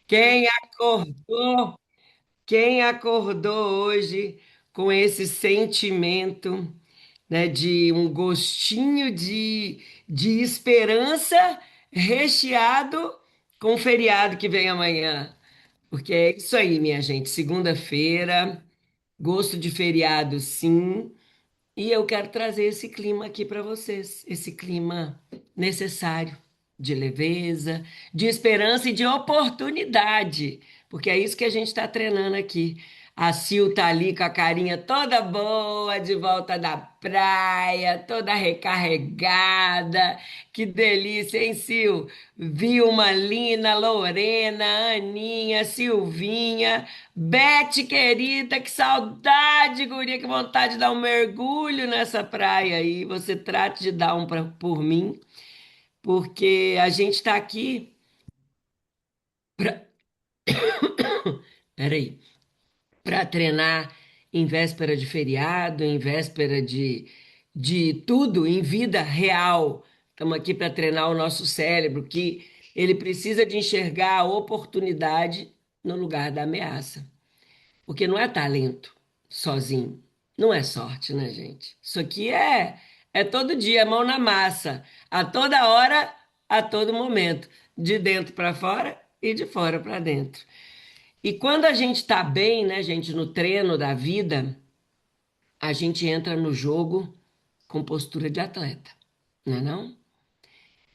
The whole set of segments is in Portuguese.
Quem acordou, quem acordou hoje com esse sentimento, né, de um gostinho de esperança recheado com o feriado que vem amanhã? Porque é isso aí, minha gente. Segunda-feira, gosto de feriado, sim. E eu quero trazer esse clima aqui para vocês, esse clima necessário de leveza, de esperança e de oportunidade, porque é isso que a gente está treinando aqui. A Sil tá ali com a carinha toda boa, de volta da praia, toda recarregada. Que delícia, hein, Sil? Vilma, Lina, Lorena, Aninha, Silvinha. Bete, querida, que saudade, guria, que vontade de dar um mergulho nessa praia aí. Você trate de dar um por mim, porque a gente está aqui para, peraí, para treinar em véspera de feriado, em véspera de tudo, em vida real. Estamos aqui para treinar o nosso cérebro, que ele precisa de enxergar a oportunidade no lugar da ameaça. Porque não é talento sozinho. Não é sorte, né, gente? Isso aqui é todo dia, mão na massa, a toda hora, a todo momento, de dentro para fora e de fora para dentro. E quando a gente está bem, né, gente, no treino da vida, a gente entra no jogo com postura de atleta, não é não?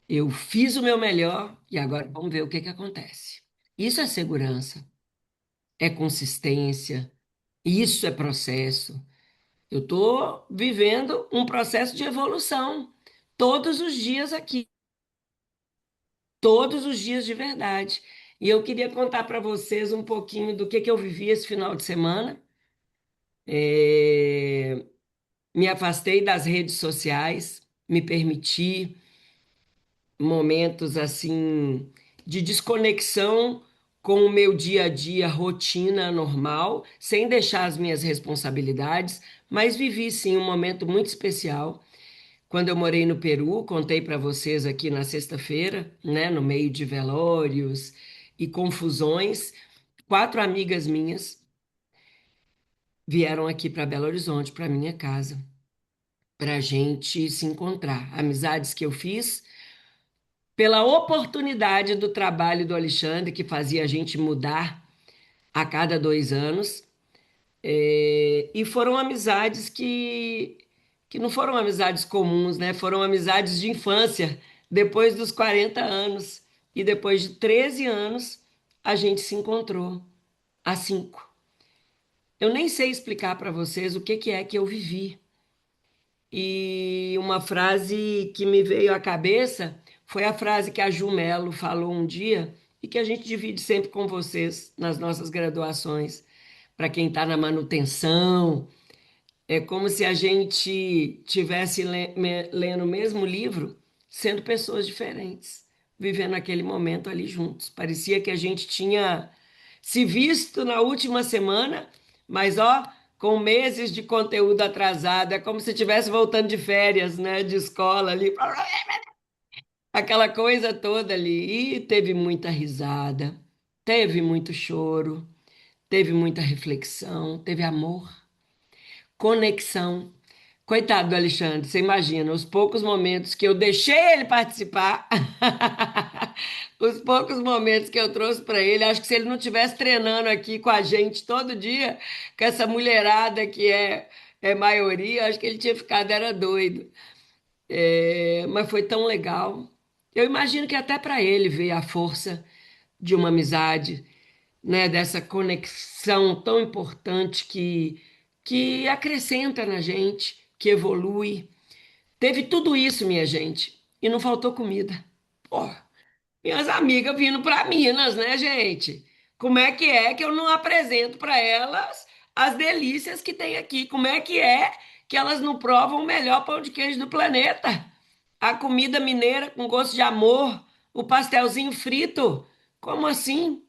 Eu fiz o meu melhor e agora vamos ver o que que acontece. Isso é segurança, é consistência, isso é processo. Eu estou vivendo um processo de evolução todos os dias aqui, todos os dias de verdade. E eu queria contar para vocês um pouquinho do que eu vivi esse final de semana. É, Me afastei das redes sociais, me permiti momentos assim de desconexão com o meu dia a dia, rotina normal, sem deixar as minhas responsabilidades, mas vivi sim um momento muito especial. Quando eu morei no Peru, contei para vocês aqui na sexta-feira, né, no meio de velórios e confusões, quatro amigas minhas vieram aqui para Belo Horizonte, para minha casa, para a gente se encontrar. Amizades que eu fiz pela oportunidade do trabalho do Alexandre, que fazia a gente mudar a cada 2 anos. E foram amizades que não foram amizades comuns, né? Foram amizades de infância, depois dos 40 anos. E depois de 13 anos, a gente se encontrou, há 5. Eu nem sei explicar para vocês o que que é que eu vivi. E uma frase que me veio à cabeça foi a frase que a Ju Mello falou um dia e que a gente divide sempre com vocês nas nossas graduações. Para quem está na manutenção, é como se a gente tivesse lendo o mesmo livro, sendo pessoas diferentes, vivendo aquele momento ali juntos. Parecia que a gente tinha se visto na última semana, mas ó, com meses de conteúdo atrasado, é como se estivesse voltando de férias, né, de escola ali, aquela coisa toda ali. E teve muita risada, teve muito choro, teve muita reflexão, teve amor, conexão. Coitado do Alexandre, você imagina, os poucos momentos que eu deixei ele participar, os poucos momentos que eu trouxe para ele, acho que se ele não tivesse treinando aqui com a gente todo dia, com essa mulherada que é maioria, acho que ele tinha ficado, era doido. Mas foi tão legal. Eu imagino que até para ele ver a força de uma amizade, né, dessa conexão tão importante que acrescenta na gente, que evolui. Teve tudo isso, minha gente, e não faltou comida. Pô, minhas amigas vindo para Minas, né, gente? Como é que eu não apresento para elas as delícias que tem aqui? Como é que elas não provam o melhor pão de queijo do planeta? A comida mineira com gosto de amor, o pastelzinho frito. Como assim?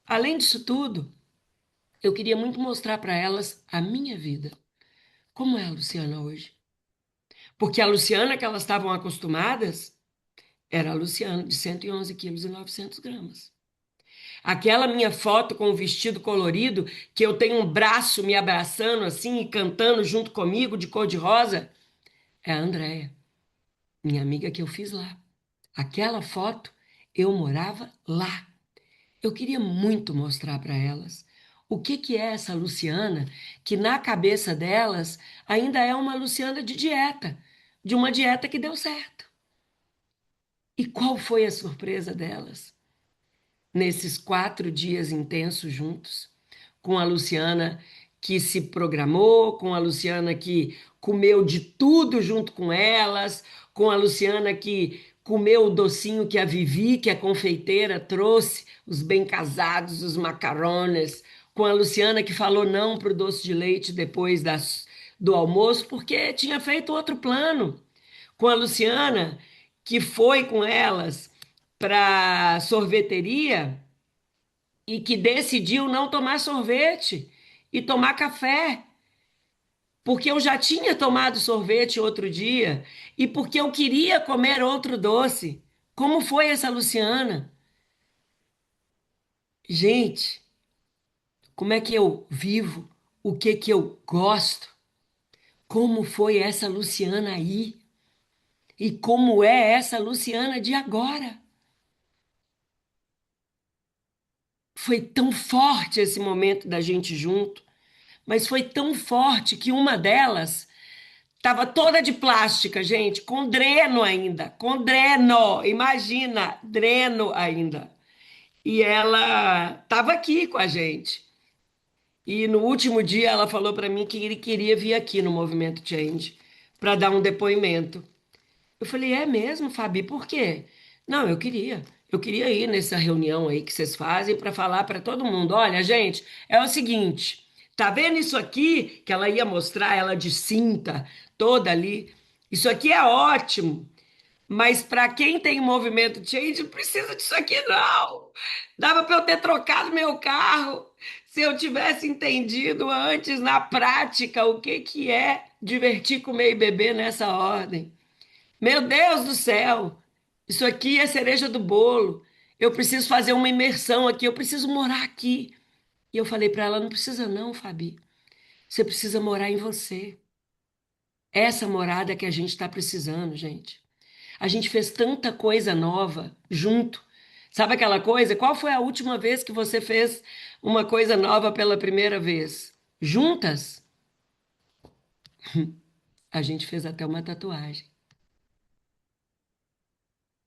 Além disso tudo, eu queria muito mostrar para elas a minha vida. Como é a Luciana hoje? Porque a Luciana que elas estavam acostumadas era a Luciana de 111 quilos e 900 gramas. Aquela minha foto com o vestido colorido, que eu tenho um braço me abraçando assim e cantando junto comigo de cor-de-rosa, é a Andréia, minha amiga que eu fiz lá. Aquela foto, eu morava lá. Eu queria muito mostrar para elas o que que é essa Luciana, que na cabeça delas ainda é uma Luciana de dieta, de uma dieta que deu certo. E qual foi a surpresa delas? Nesses 4 dias intensos juntos, com a Luciana que se programou, com a Luciana que comeu de tudo junto com elas, com a Luciana que comeu o docinho que a Vivi, que é confeiteira, trouxe, os bem casados, os macarrones, com a Luciana que falou não para o doce de leite depois do almoço, porque tinha feito outro plano, com a Luciana que foi com elas para sorveteria e que decidiu não tomar sorvete e tomar café, porque eu já tinha tomado sorvete outro dia e porque eu queria comer outro doce. Como foi essa Luciana? Gente, como é que eu vivo? O que que eu gosto? Como foi essa Luciana aí? E como é essa Luciana de agora? Foi tão forte esse momento da gente junto, mas foi tão forte que uma delas tava toda de plástica, gente, com dreno ainda, com dreno, imagina, dreno ainda. E ela tava aqui com a gente. E no último dia ela falou para mim que ele queria vir aqui no Movimento Change para dar um depoimento. Eu falei, é mesmo, Fabi, por quê? Não, eu queria. Eu queria ir nessa reunião aí que vocês fazem para falar para todo mundo: olha, gente, é o seguinte, tá vendo isso aqui que ela ia mostrar, ela de cinta, toda ali? Isso aqui é ótimo, mas para quem tem movimento change, não precisa disso aqui, não. Dava para eu ter trocado meu carro se eu tivesse entendido antes, na prática, o que que é divertir, comer e beber nessa ordem. Meu Deus do céu, isso aqui é cereja do bolo. Eu preciso fazer uma imersão aqui, eu preciso morar aqui. E eu falei para ela: não precisa, não, Fabi. Você precisa morar em você. Essa morada que a gente está precisando, gente. A gente fez tanta coisa nova junto. Sabe aquela coisa? Qual foi a última vez que você fez uma coisa nova pela primeira vez? Juntas? A gente fez até uma tatuagem.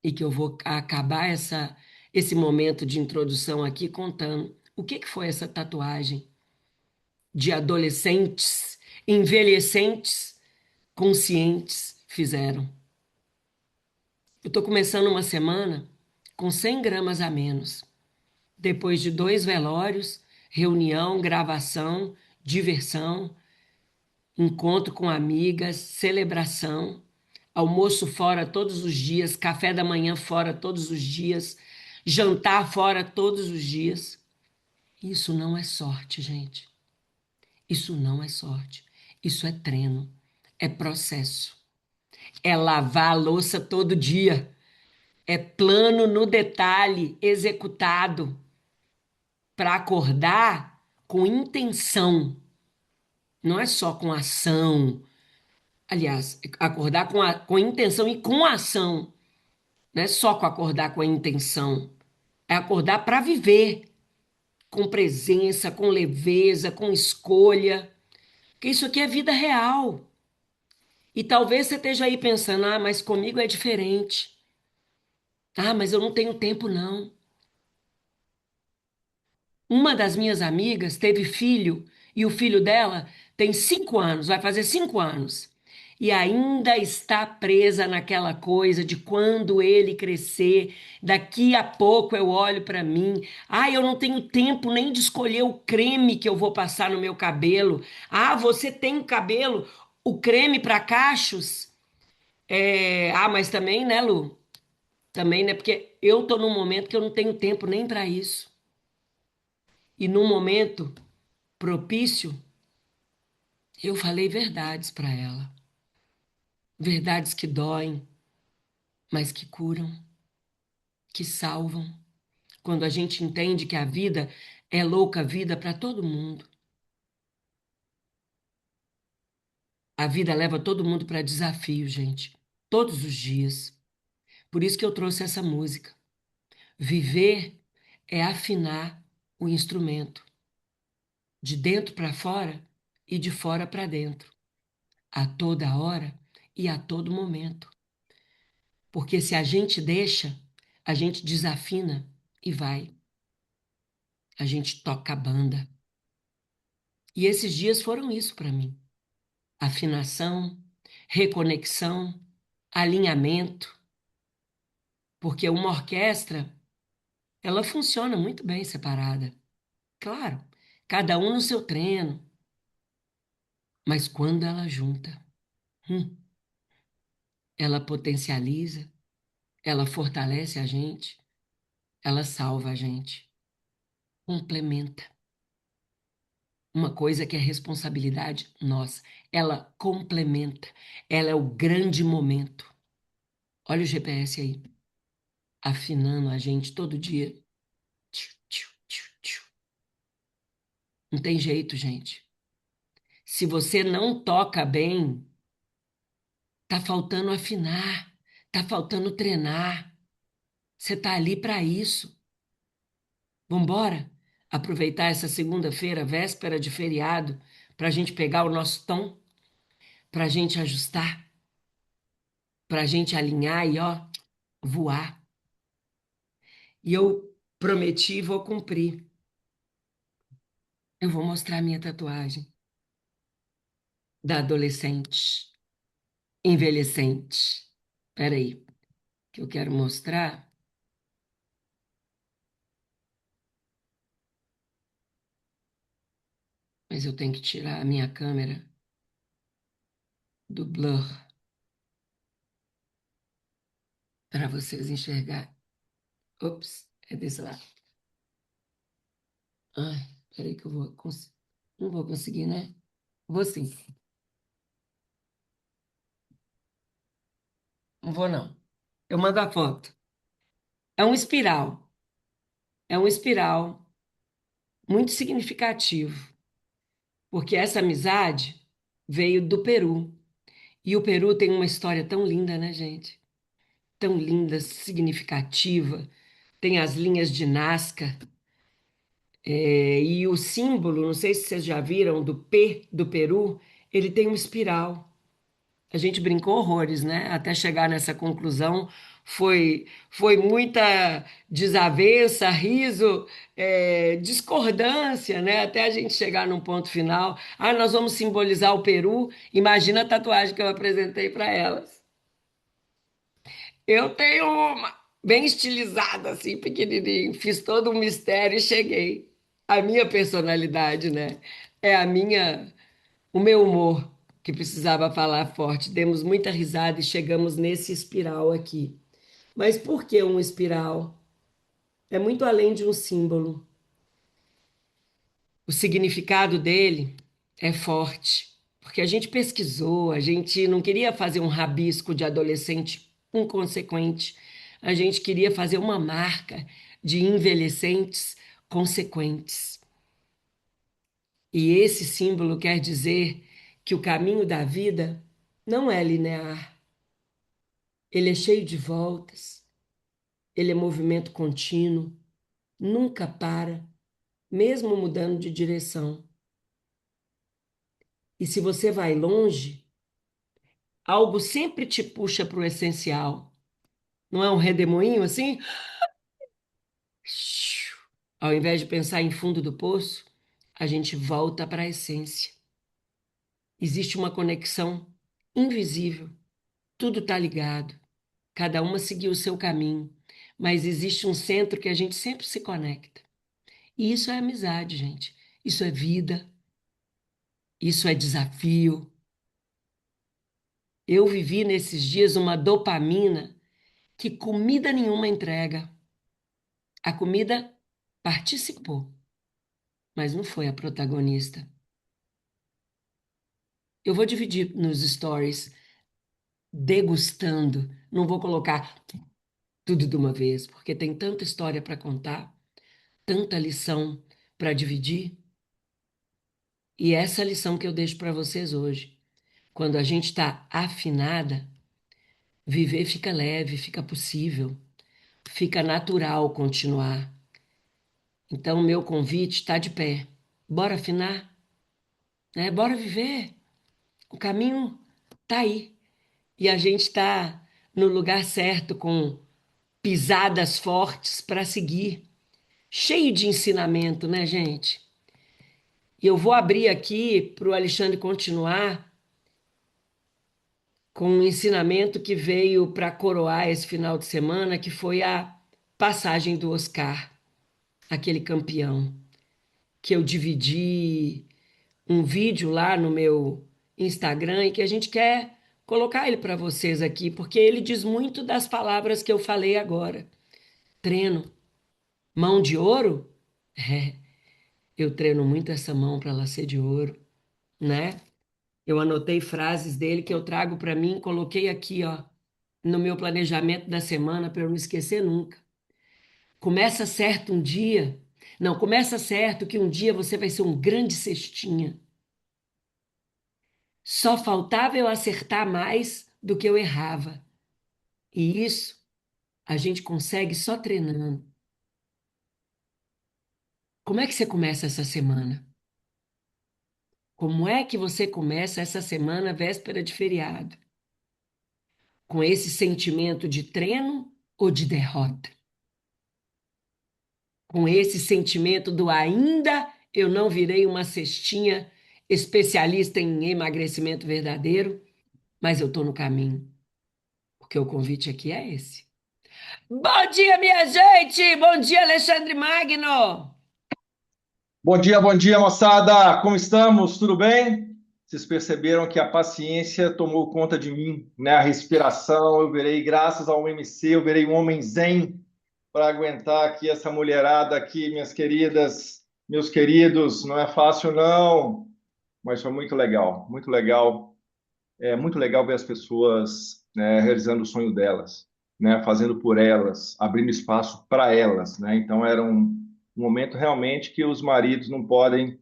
E que eu vou acabar esse momento de introdução aqui contando o que que foi essa tatuagem de adolescentes, envelhecentes, conscientes fizeram. Eu estou começando uma semana com 100 gramas a menos, depois de 2 velórios, reunião, gravação, diversão, encontro com amigas, celebração, almoço fora todos os dias, café da manhã fora todos os dias, jantar fora todos os dias. Isso não é sorte, gente. Isso não é sorte. Isso é treino, é processo. É lavar a louça todo dia. É plano no detalhe executado para acordar com intenção. Não é só com ação. Aliás, acordar com intenção e com ação. Não é só com acordar com a intenção. É acordar para viver, com presença, com leveza, com escolha. Porque isso aqui é vida real. E talvez você esteja aí pensando: ah, mas comigo é diferente. Ah, mas eu não tenho tempo, não. Uma das minhas amigas teve filho e o filho dela tem 5 anos, vai fazer 5 anos. E ainda está presa naquela coisa de quando ele crescer, daqui a pouco eu olho para mim. Ah, eu não tenho tempo nem de escolher o creme que eu vou passar no meu cabelo. Ah, você tem o cabelo, o creme para cachos? Ah, mas também, né, Lu? Também, né? Porque eu tô num momento que eu não tenho tempo nem para isso. E num momento propício, eu falei verdades para ela. Verdades que doem, mas que curam, que salvam. quando a gente entende que a vida é louca vida para todo mundo. A vida leva todo mundo para desafio, gente, todos os dias. Por isso que eu trouxe essa música. Viver é afinar o instrumento, de dentro para fora e de fora para dentro, a toda hora e a todo momento. Porque se a gente deixa, a gente desafina e vai. A gente toca a banda. E esses dias foram isso para mim. Afinação, reconexão, alinhamento, porque uma orquestra, ela funciona muito bem separada. Claro, cada um no seu treino, mas quando ela junta, hum, ela potencializa, ela fortalece a gente, ela salva a gente, complementa. Uma coisa que é responsabilidade nossa, ela complementa, ela é o grande momento. Olha o GPS aí, afinando a gente todo dia. Tchiu, tchiu, tchiu, tchiu. Não tem jeito, gente. Se você não toca bem, tá faltando afinar, tá faltando treinar. Você tá ali para isso. Vambora aproveitar essa segunda-feira, véspera de feriado, para a gente pegar o nosso tom, para a gente ajustar, para a gente alinhar e ó, voar. E eu prometi e vou cumprir. Eu vou mostrar a minha tatuagem da adolescente, envelhecente. Espera aí, que eu quero mostrar. Mas eu tenho que tirar a minha câmera do blur para vocês enxergarem. Ops, é desse lado. Ai, peraí que eu vou. Não vou conseguir, né? Vou sim. Não vou, não. Eu mando a foto. É um espiral. É um espiral muito significativo, porque essa amizade veio do Peru. E o Peru tem uma história tão linda, né, gente? Tão linda, significativa. Tem as linhas de Nazca. E o símbolo, não sei se vocês já viram, do P do Peru, ele tem um espiral. A gente brincou horrores, né? Até chegar nessa conclusão, foi muita desavença, riso, discordância, né? Até a gente chegar num ponto final. Ah, nós vamos simbolizar o Peru. Imagina a tatuagem que eu apresentei para elas. Eu tenho uma bem estilizada, assim, pequenininho. Fiz todo um mistério e cheguei. A minha personalidade, né? É o meu humor que precisava falar forte. Demos muita risada e chegamos nesse espiral aqui. Mas por que um espiral? É muito além de um símbolo. O significado dele é forte, porque a gente pesquisou, a gente não queria fazer um rabisco de adolescente inconsequente, a gente queria fazer uma marca de envelhecentes consequentes. E esse símbolo quer dizer que o caminho da vida não é linear, ele é cheio de voltas, ele é movimento contínuo, nunca para, mesmo mudando de direção. E se você vai longe, algo sempre te puxa para o essencial. Não é um redemoinho assim? Ao invés de pensar em fundo do poço, a gente volta para a essência. Existe uma conexão invisível. Tudo está ligado. Cada uma seguiu o seu caminho. Mas existe um centro que a gente sempre se conecta. E isso é amizade, gente. Isso é vida. Isso é desafio. Eu vivi nesses dias uma dopamina que comida nenhuma entrega. A comida participou, mas não foi a protagonista. Eu vou dividir nos stories, degustando. Não vou colocar tudo de uma vez, porque tem tanta história para contar. tanta lição para dividir. E essa lição que eu deixo para vocês hoje. Quando a gente está afinada, viver fica leve, fica possível, fica natural continuar. Então, o meu convite está de pé. Bora afinar, né? Bora viver. O caminho tá aí. E a gente está no lugar certo, com pisadas fortes para seguir. Cheio de ensinamento, né, gente? E eu vou abrir aqui para o Alexandre continuar com um ensinamento que veio para coroar esse final de semana, que foi a passagem do Oscar, aquele campeão, que eu dividi um vídeo lá no meu Instagram e que a gente quer colocar ele para vocês aqui, porque ele diz muito das palavras que eu falei agora. Treino, mão de ouro? É, eu treino muito essa mão para ela ser de ouro, né? Eu anotei frases dele que eu trago para mim, coloquei aqui, ó, no meu planejamento da semana para eu não esquecer nunca. Começa certo um dia, não, começa certo que um dia você vai ser um grande cestinha. Só faltava eu acertar mais do que eu errava. E isso a gente consegue só treinando. Como é que você começa essa semana? Como é que você começa essa semana, véspera de feriado? Com esse sentimento de treino ou de derrota? Com esse sentimento do ainda eu não virei uma cestinha especialista em emagrecimento verdadeiro, mas eu estou no caminho, porque o convite aqui é esse. Bom dia, minha gente! Bom dia, Alexandre Magno! Bom dia, moçada! Como estamos? Tudo bem? Vocês perceberam que a paciência tomou conta de mim, né? A respiração, eu virei, graças ao MC, eu virei um homem zen para aguentar aqui essa mulherada aqui, minhas queridas, meus queridos. Não é fácil, não, mas foi muito legal, muito legal. É muito legal ver as pessoas, né, realizando o sonho delas, né? Fazendo por elas, abrindo espaço para elas, né? Então era um momento realmente que os maridos não podem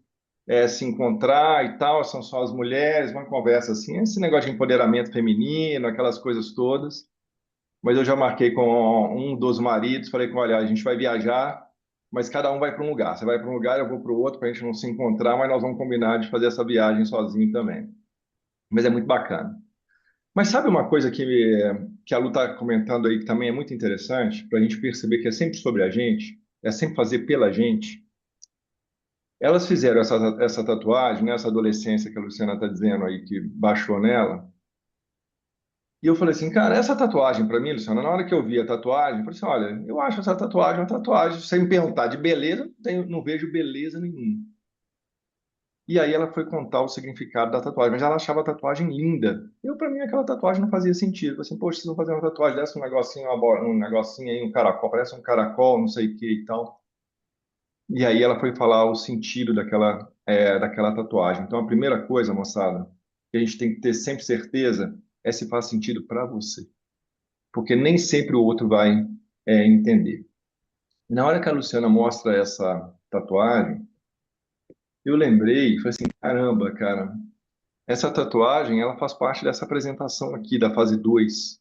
se encontrar e tal, são só as mulheres, uma conversa assim, esse negócio de empoderamento feminino, aquelas coisas todas. Mas eu já marquei com um dos maridos, falei com, olha, a gente vai viajar, mas cada um vai para um lugar. Você vai para um lugar, eu vou para o outro, para a gente não se encontrar, mas nós vamos combinar de fazer essa viagem sozinho também. Mas é muito bacana. Mas sabe uma coisa que a Lu está comentando aí que também é muito interessante, para a gente perceber que é sempre sobre a gente, é sempre fazer pela gente. Elas fizeram essa tatuagem, né, essa adolescência que a Luciana está dizendo aí, que baixou nela. E eu falei assim, cara, essa tatuagem para mim, Luciana, na hora que eu vi a tatuagem, eu falei assim, olha, eu acho essa tatuagem uma tatuagem, sem me perguntar de beleza, não vejo beleza nenhuma. E aí ela foi contar o significado da tatuagem, mas ela achava a tatuagem linda. Eu, para mim, aquela tatuagem não fazia sentido. Eu falei assim, poxa, vocês vão fazer uma tatuagem dessa, um negocinho, um negocinho aí, um caracol, parece um caracol, não sei o que e tal. E aí ela foi falar o sentido daquela tatuagem. Então, a primeira coisa, moçada, que a gente tem que ter sempre certeza é se faz sentido para você. Porque nem sempre o outro vai entender. E na hora que a Luciana mostra essa tatuagem, eu lembrei, falei assim, caramba, cara, essa tatuagem, ela faz parte dessa apresentação aqui, da fase 2.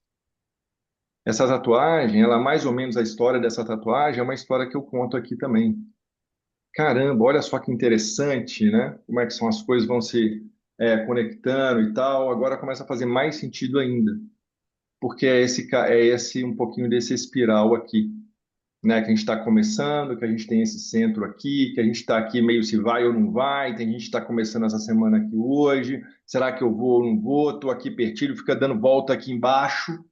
Essa tatuagem, ela mais ou menos a história dessa tatuagem é uma história que eu conto aqui também. Caramba, olha só que interessante, né? Como é que são as coisas vão se conectando e tal. Agora começa a fazer mais sentido ainda, porque é esse um pouquinho desse espiral aqui, né? Que a gente está começando, que a gente tem esse centro aqui, que a gente está aqui meio se vai ou não vai. Tem gente que está começando essa semana aqui hoje. Será que eu vou ou não vou? Estou aqui perdido, fica dando volta aqui embaixo,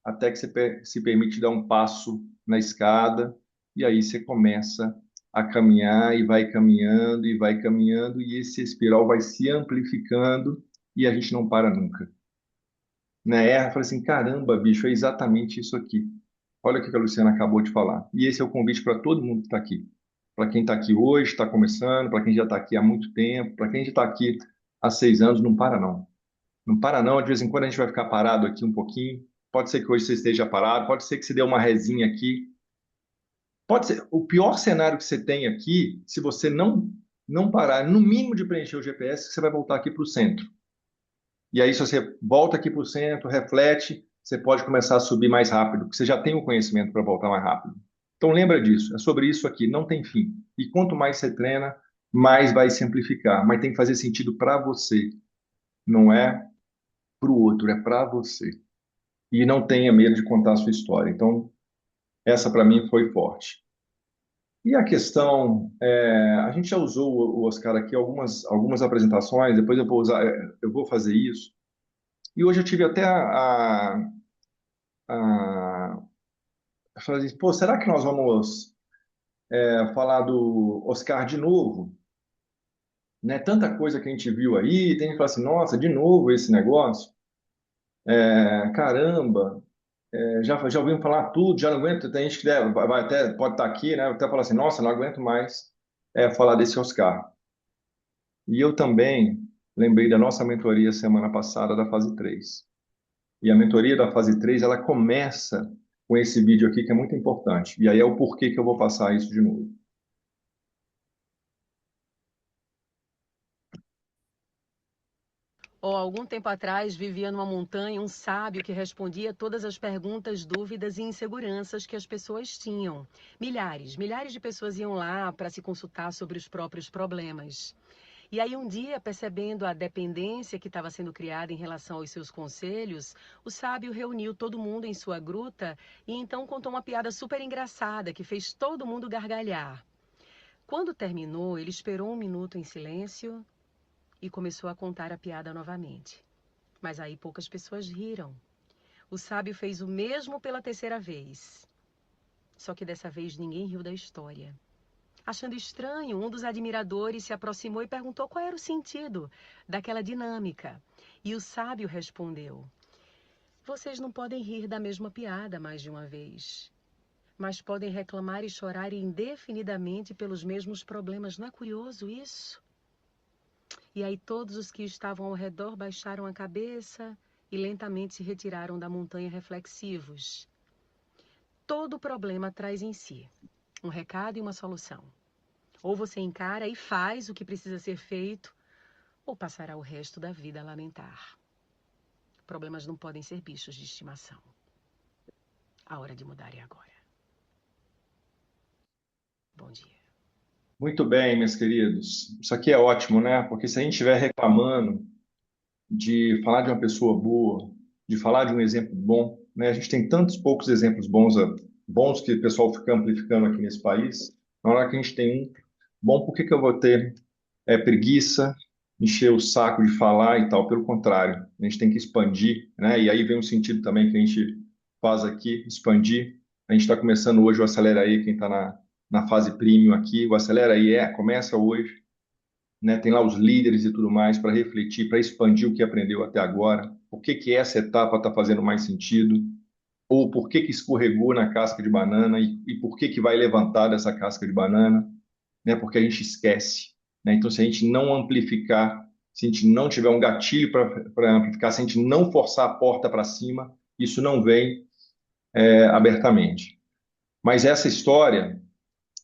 até que você se permite dar um passo na escada e aí você começa a caminhar e vai caminhando e vai caminhando e esse espiral vai se amplificando e a gente não para nunca. Né? Eu falei assim, caramba, bicho, é exatamente isso aqui. Olha o que a Luciana acabou de falar. E esse é o convite para todo mundo que está aqui. Para quem está aqui hoje, está começando, para quem já está aqui há muito tempo, para quem já está aqui há 6 anos, não para não. Não para não, de vez em quando a gente vai ficar parado aqui um pouquinho. Pode ser que hoje você esteja parado, pode ser que você dê uma resinha aqui, Pode ser o pior cenário que você tem aqui, se você não parar, no mínimo, de preencher o GPS, você vai voltar aqui para o centro. E aí, se você volta aqui para o centro, reflete, você pode começar a subir mais rápido, porque você já tem o conhecimento para voltar mais rápido. Então, lembra disso. É sobre isso aqui, não tem fim. E quanto mais você treina, mais vai simplificar. Mas tem que fazer sentido para você. Não é para o outro, é para você. E não tenha medo de contar a sua história. Então, essa para mim foi forte. E a questão, a gente já usou o Oscar aqui algumas apresentações, depois eu vou usar, eu vou fazer isso. E hoje eu tive até a falar assim, pô, será que nós vamos falar do Oscar de novo? Né? Tanta coisa que a gente viu aí, tem gente que fala assim, nossa, de novo esse negócio? Caramba, já ouvimos falar tudo, já não aguento, tem gente que vai até, pode estar aqui, né? Até falar assim, nossa, não aguento mais falar desse Oscar. E eu também lembrei da nossa mentoria semana passada da fase 3. E a mentoria da fase 3 ela começa com esse vídeo aqui que é muito importante. E aí é o porquê que eu vou passar isso de novo. Algum tempo atrás, vivia numa montanha um sábio que respondia todas as perguntas, dúvidas e inseguranças que as pessoas tinham. Milhares de pessoas iam lá para se consultar sobre os próprios problemas. E aí um dia, percebendo a dependência que estava sendo criada em relação aos seus conselhos, o sábio reuniu todo mundo em sua gruta e então contou uma piada super engraçada que fez todo mundo gargalhar. Quando terminou, ele esperou um minuto em silêncio e começou a contar a piada novamente. Mas aí poucas pessoas riram. O sábio fez o mesmo pela terceira vez. Só que dessa vez ninguém riu da história. Achando estranho, um dos admiradores se aproximou e perguntou qual era o sentido daquela dinâmica. E o sábio respondeu: vocês não podem rir da mesma piada mais de uma vez, mas podem reclamar e chorar indefinidamente pelos mesmos problemas. Não é curioso isso? E aí todos os que estavam ao redor baixaram a cabeça e lentamente se retiraram da montanha reflexivos. Todo problema traz em si um recado e uma solução. Ou você encara e faz o que precisa ser feito, ou passará o resto da vida a lamentar. Problemas não podem ser bichos de estimação. A hora de mudar é agora. Bom dia. Muito bem, meus queridos. Isso aqui é ótimo, né? Porque se a gente estiver reclamando de falar de uma pessoa boa, de falar de um exemplo bom, né? A gente tem tantos poucos exemplos bons que o pessoal fica amplificando aqui nesse país. Na hora que a gente tem um bom, por que que eu vou ter preguiça, encher o saco de falar e tal? Pelo contrário, a gente tem que expandir, né? E aí vem um sentido também que a gente faz aqui, expandir. A gente está começando hoje o Acelera aí, quem está na fase premium aqui, o Acelera aí começa hoje, né? Tem lá os líderes e tudo mais para refletir, para expandir o que aprendeu até agora. Por que que essa etapa está fazendo mais sentido? Ou por que que escorregou na casca de banana e por que que vai levantar dessa casca de banana? Né? Porque a gente esquece. Né? Então, se a gente não amplificar, se a gente não tiver um gatilho para amplificar, se a gente não forçar a porta para cima, isso não vem abertamente. Mas essa história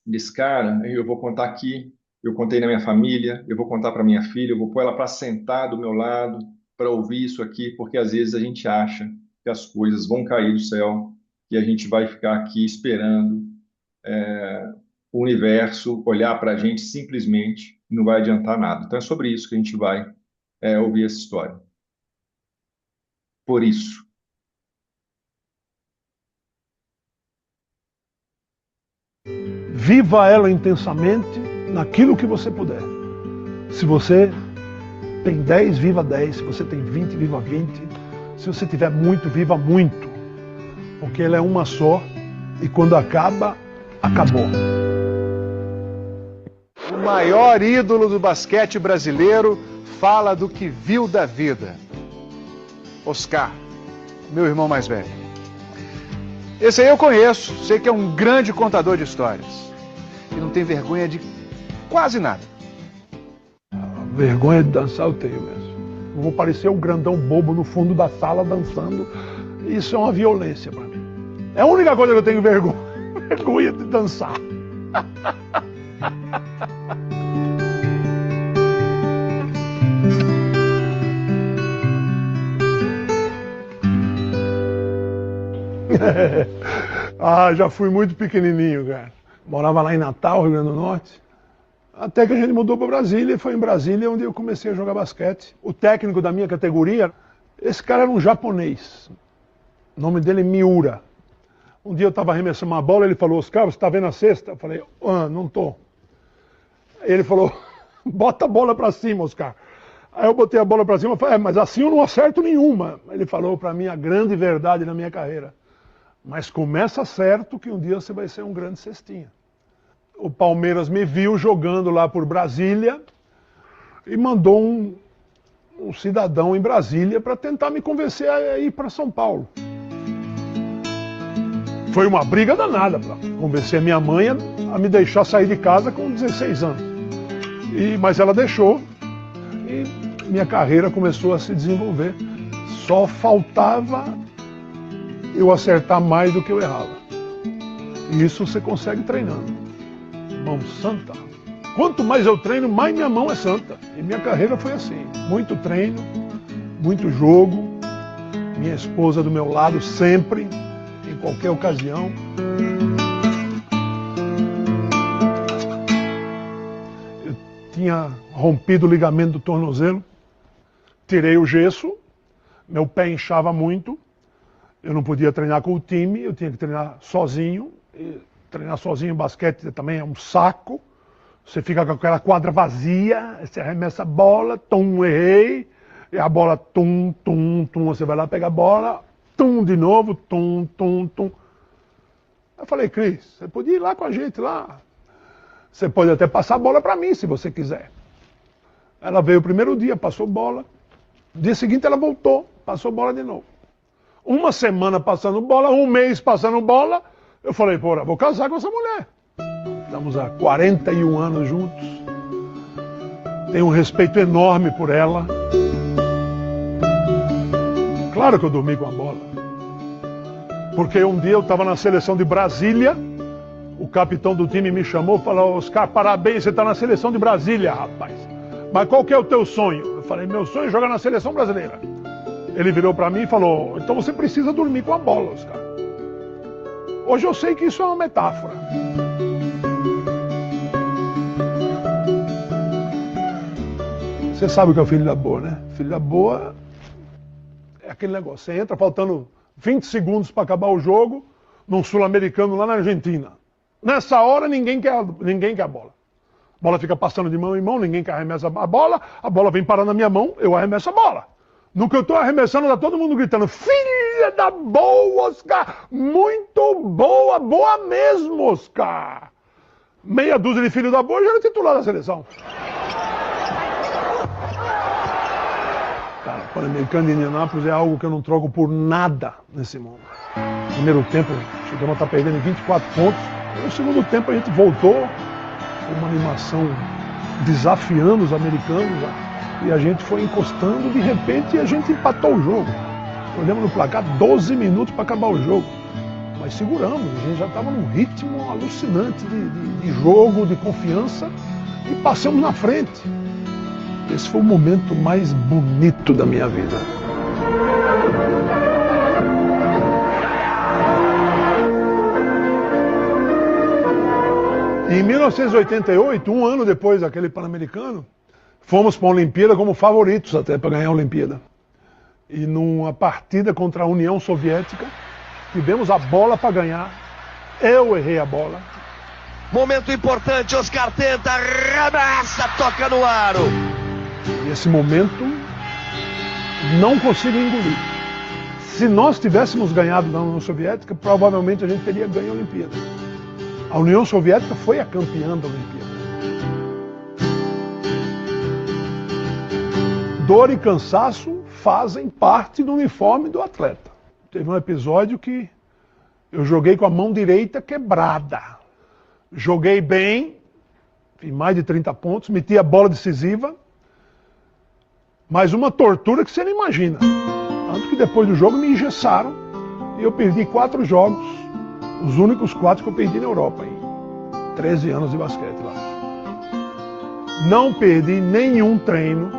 desse cara, eu vou contar aqui, eu contei na minha família, eu vou contar para minha filha, eu vou pôr ela para sentar do meu lado, para ouvir isso aqui, porque às vezes a gente acha que as coisas vão cair do céu e a gente vai ficar aqui esperando o universo olhar para a gente simplesmente e não vai adiantar nada. Então é sobre isso que a gente vai ouvir essa história. Por isso. Viva ela intensamente naquilo que você puder. Se você tem 10, viva 10. Se você tem 20, viva 20. Se você tiver muito, viva muito. Porque ela é uma só e quando acaba, acabou. O maior ídolo do basquete brasileiro fala do que viu da vida. Oscar, meu irmão mais velho. Esse aí eu conheço, sei que é um grande contador de histórias. E não tem vergonha de quase nada. A vergonha de dançar eu tenho mesmo. Eu vou parecer um grandão bobo no fundo da sala dançando. Isso é uma violência para mim. É a única coisa que eu tenho vergonha. vergonha de dançar. Já fui muito pequenininho, cara. Morava lá em Natal, Rio Grande do Norte. Até que a gente mudou para Brasília, e foi em Brasília onde eu comecei a jogar basquete. O técnico da minha categoria, esse cara era um japonês. O nome dele é Miura. Um dia eu estava arremessando uma bola, ele falou, Oscar, você está vendo a cesta? Eu falei, não tô. Ele falou, bota a bola para cima, Oscar. Aí eu botei a bola para cima e falei, mas assim eu não acerto nenhuma. Ele falou para mim a grande verdade na minha carreira. Mas começa certo que um dia você vai ser um grande cestinha. O Palmeiras me viu jogando lá por Brasília e mandou um cidadão em Brasília para tentar me convencer a ir para São Paulo. Foi uma briga danada para convencer minha mãe a me deixar sair de casa com 16 anos. Mas ela deixou e minha carreira começou a se desenvolver. Só faltava eu acertar mais do que eu errava. E isso você consegue treinando. Mão santa. Quanto mais eu treino, mais minha mão é santa. E minha carreira foi assim. Muito treino, muito jogo. Minha esposa do meu lado sempre, em qualquer ocasião. Eu tinha rompido o ligamento do tornozelo. Tirei o gesso. Meu pé inchava muito. Eu não podia treinar com o time. Eu tinha que treinar sozinho. Treinar sozinho em basquete também é um saco. Você fica com aquela quadra vazia, você arremessa a bola, errei, e a bola, você vai lá, pega a bola, de novo, Eu falei, Cris, você podia ir lá com a gente lá. Você pode até passar a bola para mim, se você quiser. Ela veio o primeiro dia, passou bola. No dia seguinte ela voltou, passou bola de novo. Uma semana passando bola, um mês passando bola. Eu falei, porra, vou casar com essa mulher. Estamos há 41 anos juntos. Tenho um respeito enorme por ela. Claro que eu dormi com a bola. Porque um dia eu estava na seleção de Brasília, o capitão do time me chamou e falou, Oscar, parabéns, você está na seleção de Brasília, rapaz. Mas qual que é o teu sonho? Eu falei, meu sonho é jogar na seleção brasileira. Ele virou para mim e falou, então você precisa dormir com a bola, Oscar. Hoje eu sei que isso é uma metáfora. Você sabe o que é o filho da boa, né? Filho da boa é aquele negócio. Você entra faltando 20 segundos para acabar o jogo num sul-americano lá na Argentina. Nessa hora ninguém quer a bola. A bola fica passando de mão em mão, ninguém quer arremessa a bola vem parar na minha mão, eu arremesso a bola. No que eu estou arremessando, tá todo mundo gritando, filha da boa, Oscar! Muito boa, boa mesmo, Oscar! Meia dúzia de filho da boa já era titular da seleção. Cara, o Pan-Americano de Indianápolis é algo que eu não troco por nada nesse mundo. No primeiro tempo, chegamos a estar perdendo 24 pontos. No segundo tempo, a gente voltou com uma animação desafiando os americanos. E a gente foi encostando, de repente, e a gente empatou o jogo. Olhamos no placar, 12 minutos para acabar o jogo. Mas seguramos, a gente já estava num ritmo alucinante de jogo, de confiança, e passamos na frente. Esse foi o momento mais bonito da minha vida. Em 1988, um ano depois daquele Pan-Americano, fomos para a Olimpíada como favoritos até para ganhar a Olimpíada. E numa partida contra a União Soviética, tivemos a bola para ganhar. Eu errei a bola. Momento importante, Oscar tenta, arremessa, toca no aro. E esse momento não consigo engolir. Se nós tivéssemos ganhado na União Soviética, provavelmente a gente teria ganho a Olimpíada. A União Soviética foi a campeã da Olimpíada. Dor e cansaço fazem parte do uniforme do atleta. Teve um episódio que eu joguei com a mão direita quebrada. Joguei bem, fiz mais de 30 pontos, meti a bola decisiva, mas uma tortura que você não imagina. Tanto que depois do jogo me engessaram e eu perdi 4 jogos Os únicos 4 que eu perdi na Europa, em 13 anos de basquete lá. Não perdi nenhum treino.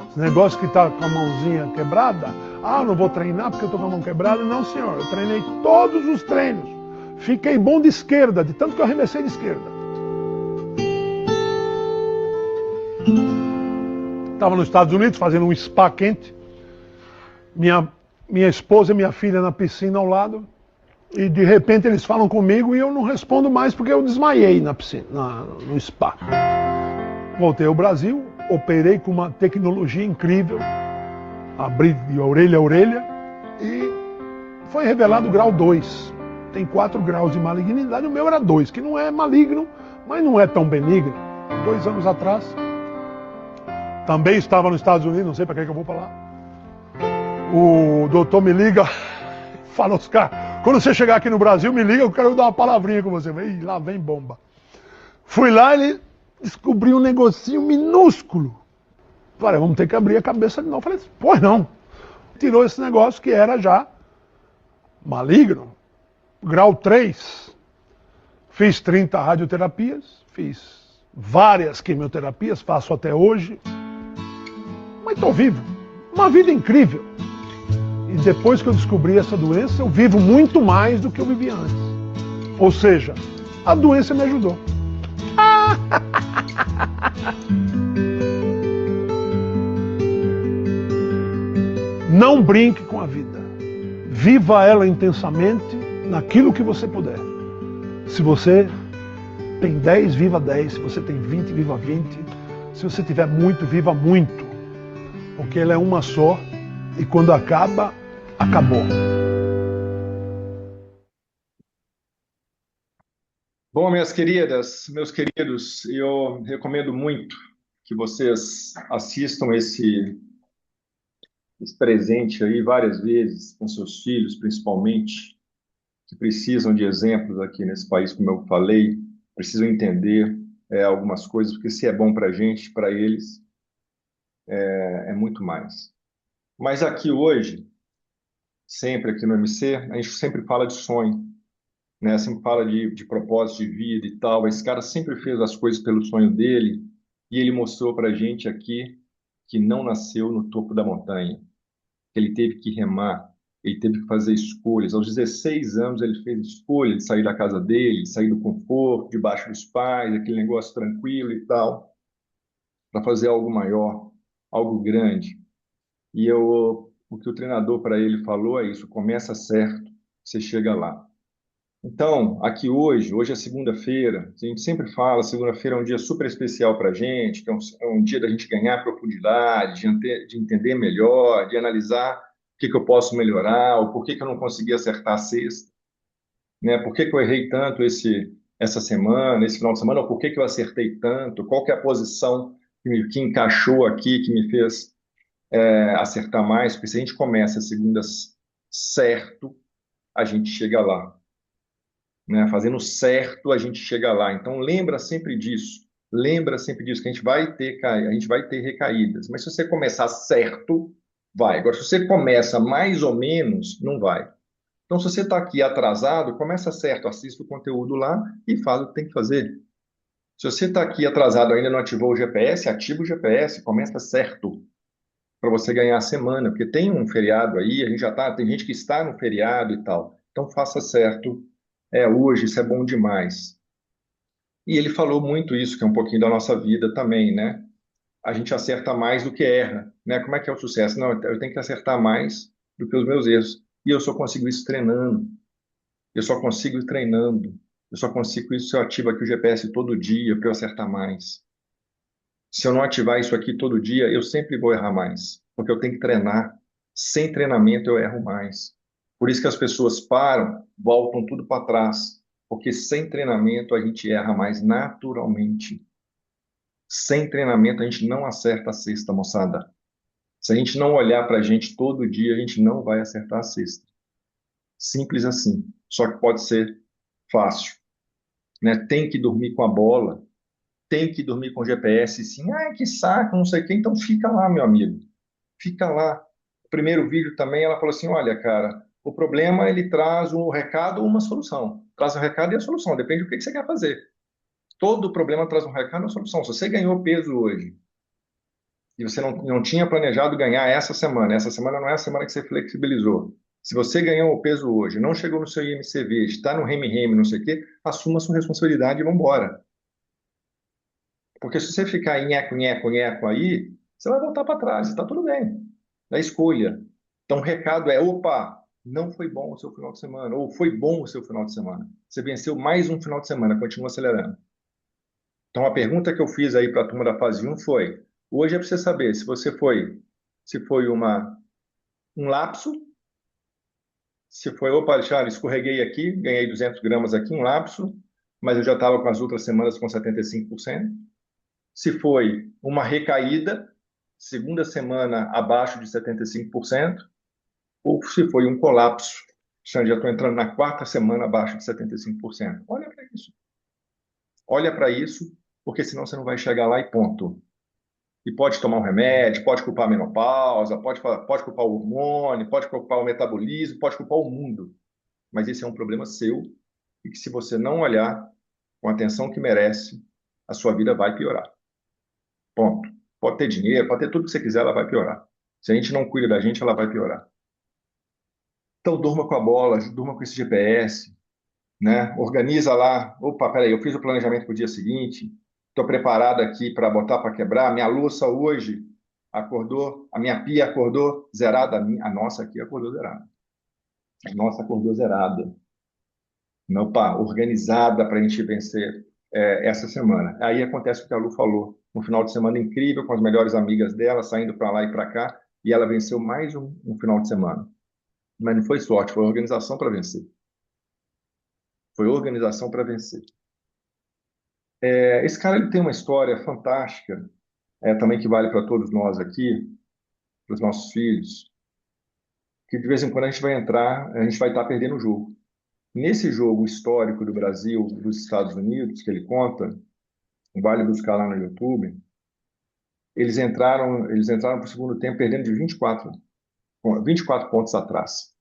Esse negócio que tá com a mãozinha quebrada, não vou treinar porque eu tô com a mão quebrada. Não, senhor, eu treinei todos os treinos. Fiquei bom de esquerda, de tanto que eu arremessei de esquerda. Estava nos Estados Unidos fazendo um spa quente. Minha esposa e minha filha na piscina ao lado. E de repente eles falam comigo e eu não respondo mais porque eu desmaiei na piscina, no spa. Voltei ao Brasil, operei com uma tecnologia incrível, abri de orelha a orelha e foi revelado o grau 2. Tem 4 graus de malignidade, o meu era 2, que não é maligno, mas não é tão benigno. 2 anos atrás, também estava nos Estados Unidos, não sei para que eu vou falar. O doutor me liga, fala, Oscar, quando você chegar aqui no Brasil, me liga, eu quero dar uma palavrinha com você. Ih, lá vem bomba. Fui lá, ele descobriu um negocinho minúsculo. Falei, vamos ter que abrir a cabeça de novo. Falei, pois não. Tirou esse negócio que era já maligno. Grau 3. Fiz 30 radioterapias, fiz várias quimioterapias, faço até hoje. Mas estou vivo. Uma vida incrível. E depois que eu descobri essa doença, eu vivo muito mais do que eu vivia antes. Ou seja, a doença me ajudou. Não brinque com a vida. Viva ela intensamente naquilo que você puder. Se você tem 10, viva 10. Se você tem 20, viva 20. Se você tiver muito, viva muito. Porque ela é uma só e quando acaba, acabou. Bom, minhas queridas, meus queridos, eu recomendo muito que vocês assistam esse presente aí várias vezes, com seus filhos, principalmente, que precisam de exemplos aqui nesse país, como eu falei, precisam entender algumas coisas, porque se é bom para a gente, para eles, é muito mais. Mas aqui hoje, sempre aqui no MC, a gente sempre fala de sonho, né? Sempre fala de propósito de vida e tal. Esse cara sempre fez as coisas pelo sonho dele e ele mostrou para a gente aqui que não nasceu no topo da montanha. Ele teve que remar, ele teve que fazer escolhas. Aos 16 anos ele fez escolha de sair da casa dele, de sair do conforto, debaixo dos pais, aquele negócio tranquilo e tal, para fazer algo maior, algo grande. E o que o treinador para ele falou é isso: começa certo, você chega lá. Então, aqui hoje é segunda-feira, a gente sempre fala, segunda-feira é um dia super especial para a gente, que é um dia da gente ganhar profundidade, de entender melhor, de analisar o que eu posso melhorar, ou por que eu não consegui acertar a sexta, né? Por que eu errei tanto essa semana, esse final de semana, ou por que eu acertei tanto, qual que é a posição que encaixou aqui, que me fez acertar mais, porque se a gente começa as segundas certo, a gente chega lá. Né? Fazendo certo, a gente chega lá. Então, lembra sempre disso. Lembra sempre disso, que a gente vai ter recaídas. Mas se você começar certo, vai. Agora, se você começa mais ou menos, não vai. Então, se você está aqui atrasado, começa certo, assista o conteúdo lá e faz o que tem que fazer. Se você está aqui atrasado, ainda não ativou o GPS, ativa o GPS, começa certo, para você ganhar a semana, porque tem um feriado aí, tem gente que está no feriado e tal. Então, faça certo. Hoje, isso é bom demais. E ele falou muito isso, que é um pouquinho da nossa vida também, né? A gente acerta mais do que erra, né? Como é que é o sucesso? Não, eu tenho que acertar mais do que os meus erros. E eu só consigo isso treinando. Eu só consigo ir treinando. Eu só consigo isso se eu ativo aqui o GPS todo dia para eu acertar mais. Se eu não ativar isso aqui todo dia, eu sempre vou errar mais, porque eu tenho que treinar. Sem treinamento, eu erro mais. Por isso que as pessoas param, voltam tudo para trás, porque sem treinamento a gente erra mais naturalmente. Sem treinamento a gente não acerta a cesta, moçada. Se a gente não olhar para a gente todo dia, a gente não vai acertar a cesta. Simples assim. Só que pode ser fácil, né? Tem que dormir com a bola, tem que dormir com o GPS, sim. Ai, que saco, não sei o quê. Então fica lá, meu amigo. Fica lá. O primeiro vídeo também, ela falou assim, olha, cara, O problema, ele traz um recado ou uma solução. Traz um recado e a solução, depende do que você quer fazer. Todo problema traz um recado e uma solução. Se você ganhou peso hoje e você não tinha planejado ganhar essa semana não é a semana que você flexibilizou. Se você ganhou o peso hoje, não chegou no seu IMCV, está no reme-reme, não sei o quê, assuma a sua responsabilidade e vamos embora. Porque se você ficar nheco, nheco, nheco aí, você vai voltar para trás, está tudo bem. É escolha. Então o recado é, opa, não foi bom o seu final de semana, ou foi bom o seu final de semana. Você venceu mais um final de semana, continua acelerando. Então a pergunta que eu fiz aí para a turma da fase 1 foi, hoje é para você saber se foi um lapso, se foi, opa, Alexandre, escorreguei aqui, ganhei 200 gramas aqui, um lapso, mas eu já estava com as outras semanas com 75%. Se foi uma recaída, segunda semana abaixo de 75%, ou se foi um colapso. Já estou entrando na quarta semana abaixo de 75%. Olha para isso. Olha para isso, porque senão você não vai chegar lá e ponto. E pode tomar um remédio, pode culpar a menopausa, pode culpar o hormônio, pode culpar o metabolismo, pode culpar o mundo. Mas esse é um problema seu e que se você não olhar com a atenção que merece, a sua vida vai piorar. Ponto. Pode ter dinheiro, pode ter tudo que você quiser, ela vai piorar. Se a gente não cuida da gente, ela vai piorar. Então, durma com a bola, durma com esse GPS, né? Organiza lá. Opa, peraí, eu fiz o planejamento para o dia seguinte, estou preparado aqui para botar para quebrar. Minha louça hoje acordou, a minha pia acordou zerada, a nossa aqui acordou zerada. A nossa acordou zerada. Opa, organizada para a gente vencer essa semana. Aí acontece o que a Lu falou. Um final de semana incrível com as melhores amigas dela, saindo para lá e para cá, e ela venceu mais um final de semana. Mas não foi sorte, foi organização para vencer. Foi organização para vencer. Esse cara ele tem uma história fantástica, também que vale para todos nós aqui, para os nossos filhos, que de vez em quando a gente vai entrar, a gente vai estar perdendo o jogo. Nesse jogo histórico do Brasil, dos Estados Unidos, que ele conta, vale buscar lá no YouTube, eles entraram para o segundo tempo perdendo de 24 pontos atrás.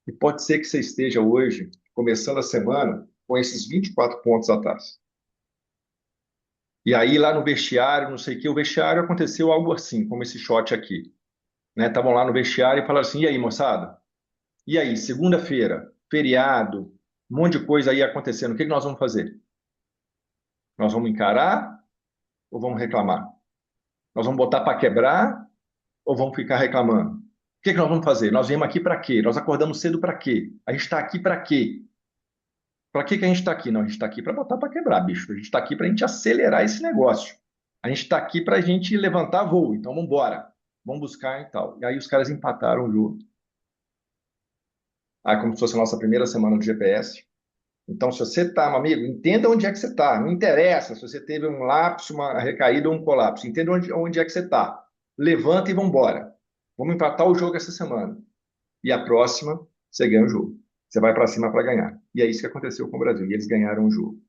E pode ser que você esteja hoje, começando a semana, com esses 24 pontos atrás. E aí, lá no vestiário, não sei o que, o vestiário aconteceu algo assim, como esse shot aqui. Estavam lá no vestiário e falaram assim, e aí, moçada? E aí, segunda-feira, feriado, um monte de coisa aí acontecendo, o que nós vamos fazer? Nós vamos encarar ou vamos reclamar? Nós vamos botar para quebrar ou vamos ficar reclamando? O que nós vamos fazer? Nós viemos aqui para quê? Nós acordamos cedo para quê? A gente está aqui para quê? Para que a gente está aqui? Não, a gente está aqui para botar para quebrar, bicho. A gente está aqui para a gente acelerar esse negócio. A gente está aqui para a gente levantar voo. Então, vamos embora. Vamos buscar e tal. E aí os caras empataram o jogo. Aí, como se fosse a nossa primeira semana do GPS. Então, se você está, meu amigo, entenda onde é que você está. Não interessa se você teve um lapso, uma recaída ou um colapso. Entenda onde é que você está. Levanta e vamos embora. Vamos empatar o jogo essa semana. E a próxima, você ganha o jogo. Você vai para cima para ganhar. E é isso que aconteceu com o Brasil. E eles ganharam o jogo.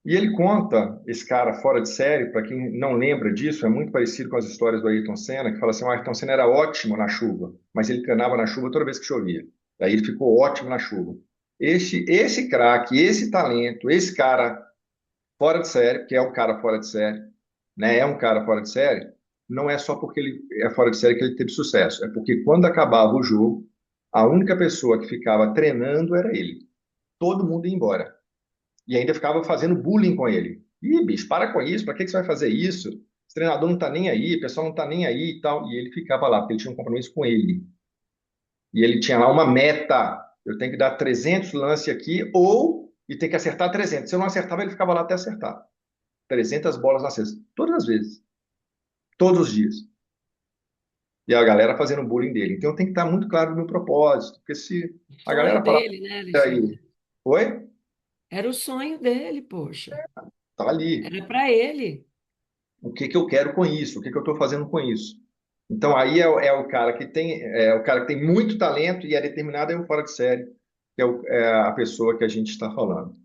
E ele conta, esse cara fora de série, para quem não lembra disso, é muito parecido com as histórias do Ayrton Senna, que fala assim, o Ayrton Senna era ótimo na chuva, mas ele treinava na chuva toda vez que chovia. Daí ele ficou ótimo na chuva. Esse craque, esse talento, esse cara fora de série, que é um cara fora de série, né? É um cara fora de série, não é só porque ele é fora de série que ele teve sucesso, é porque quando acabava o jogo, a única pessoa que ficava treinando era ele. Todo mundo ia embora. E ainda ficava fazendo bullying com ele. Ih, bicho, para com isso, para que você vai fazer isso? Esse treinador não está nem aí, o pessoal não está nem aí e tal. E ele ficava lá, porque ele tinha um compromisso com ele. E ele tinha lá uma meta. Eu tenho que dar 300 lances aqui, e tem que acertar 300. Se eu não acertava, ele ficava lá até acertar. 300 bolas na cesta. Todas as vezes. Todos os dias. E a galera fazendo bullying dele. Então tem que estar muito claro no meu propósito. Porque se a galera Sonho falar dele, né, aí, Alexandre? oi? Era o sonho dele, poxa. Tá ali. Era para ele. O que eu quero com isso? O que eu estou fazendo com isso? Então aí é o cara que tem muito talento e é determinado, é um fora de série, que é a pessoa que a gente está falando.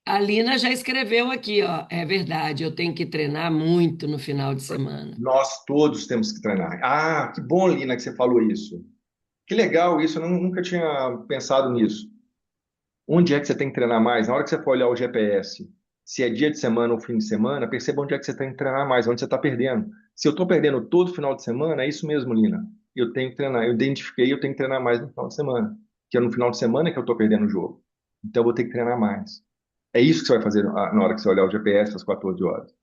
A Lina já escreveu aqui, ó. É verdade, eu tenho que treinar muito no final de semana. Nós todos temos que treinar. Ah, que bom, Lina, que você falou isso. Que legal isso, eu nunca tinha pensado nisso. Onde é que você tem que treinar mais? Na hora que você for olhar o GPS, se é dia de semana ou fim de semana, perceba onde é que você tem que treinar mais, onde você está perdendo. Se eu estou perdendo todo final de semana, é isso mesmo, Lina. Eu tenho que treinar. Eu identifiquei, eu tenho que treinar mais no final de semana. Que é no final de semana que eu estou perdendo o jogo. Então eu vou ter que treinar mais. É isso que você vai fazer na hora que você olhar o GPS às 14 horas.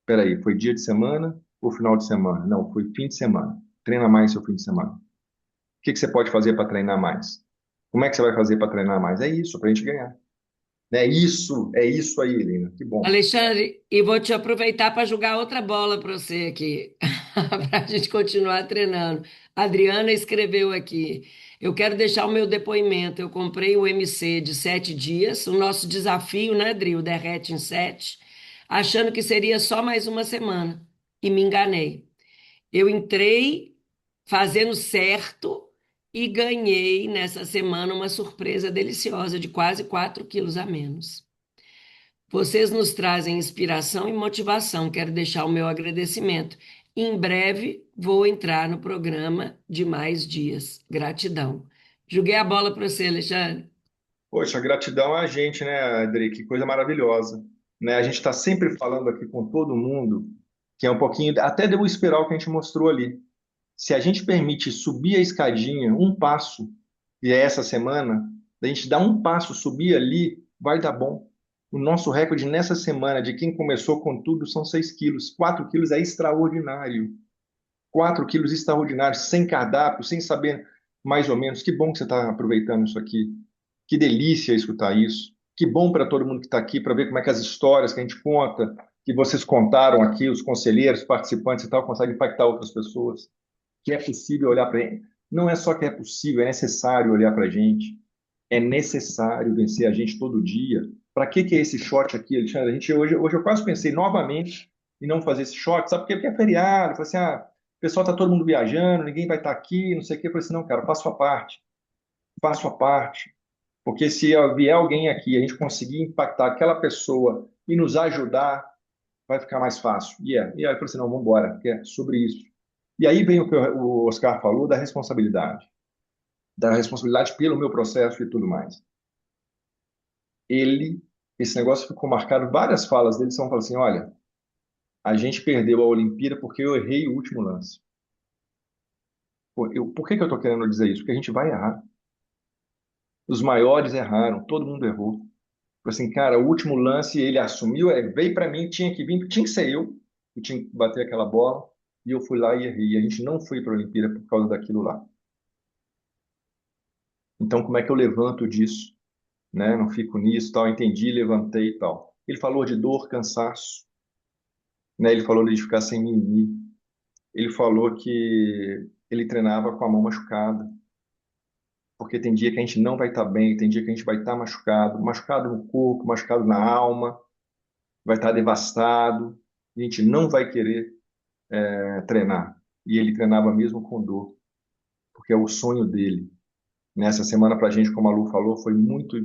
Espera aí, foi dia de semana ou final de semana? Não, foi fim de semana. Treina mais seu fim de semana. O que que você pode fazer para treinar mais? Como é que você vai fazer para treinar mais? É isso, para a gente ganhar. É isso aí, Helena. Que bom. Alexandre, e vou te aproveitar para jogar outra bola para você aqui, para a gente continuar treinando. A Adriana escreveu aqui. Eu quero deixar o meu depoimento. Eu comprei o MC de 7 dias, o nosso desafio, né, Adri? O Derrete em 7, achando que seria só mais uma semana. E me enganei. Eu entrei fazendo certo e ganhei nessa semana uma surpresa deliciosa de quase 4 quilos a menos. Vocês nos trazem inspiração e motivação. Quero deixar o meu agradecimento. Em breve vou entrar no programa de mais dias. Gratidão. Joguei a bola para você, Alexandre. Poxa, gratidão a gente, né, Adri? Que coisa maravilhosa. Né? A gente está sempre falando aqui com todo mundo que é um pouquinho, até deu o espiral que a gente mostrou ali. Se a gente permite subir a escadinha um passo, e é essa semana, a gente dá um passo, subir ali, vai dar bom. O nosso recorde nessa semana, de quem começou com tudo, são 6 quilos. 4 quilos é extraordinário. 4 quilos extraordinários, sem cardápio, sem saber mais ou menos. Que bom que você está aproveitando isso aqui. Que delícia escutar isso. Que bom para todo mundo que está aqui, para ver como é que as histórias que a gente conta, que vocês contaram aqui, os conselheiros, participantes e tal, conseguem impactar outras pessoas. Que é possível olhar para ele. Não é só que é possível, é necessário olhar para a gente. É necessário vencer a gente todo dia. Para que é esse shot aqui, Alexandre? Hoje eu quase pensei novamente em não fazer esse shot, sabe por quê? Porque é feriado. Eu falei assim, o pessoal está todo mundo viajando, ninguém vai estar aqui, não sei o quê. Eu falei assim, não, cara, faça a parte. Faça a parte. Porque se vier alguém aqui e a gente conseguir impactar aquela pessoa e nos ajudar, vai ficar mais fácil. E aí eu falei assim, não, vamos embora, porque é sobre isso. E aí vem o que o Oscar falou da responsabilidade pelo meu processo e tudo mais. Esse negócio ficou marcado, várias falas dele são assim, olha, a gente perdeu a Olimpíada porque eu errei o último lance. Por que eu estou querendo dizer isso? Porque a gente vai errar. Os maiores erraram, todo mundo errou. Assim, cara, o último lance ele assumiu, veio para mim, tinha que vir, tinha que ser eu tinha que bater aquela bola, e eu fui lá e errei. E a gente não foi para a Olimpíada por causa daquilo lá. Então, como é que eu levanto disso? Né? Não fico nisso, tal, entendi, levantei e tal. Ele falou de dor, cansaço, né? Ele falou de ficar sem mimimi. Ele falou que ele treinava com a mão machucada, porque tem dia que a gente não vai estar bem, tem dia que a gente vai estar machucado, machucado no corpo, machucado na alma, vai estar devastado, e a gente não vai querer treinar. E ele treinava mesmo com dor, porque é o sonho dele. Nessa semana, para a gente, como a Lu falou, foi muito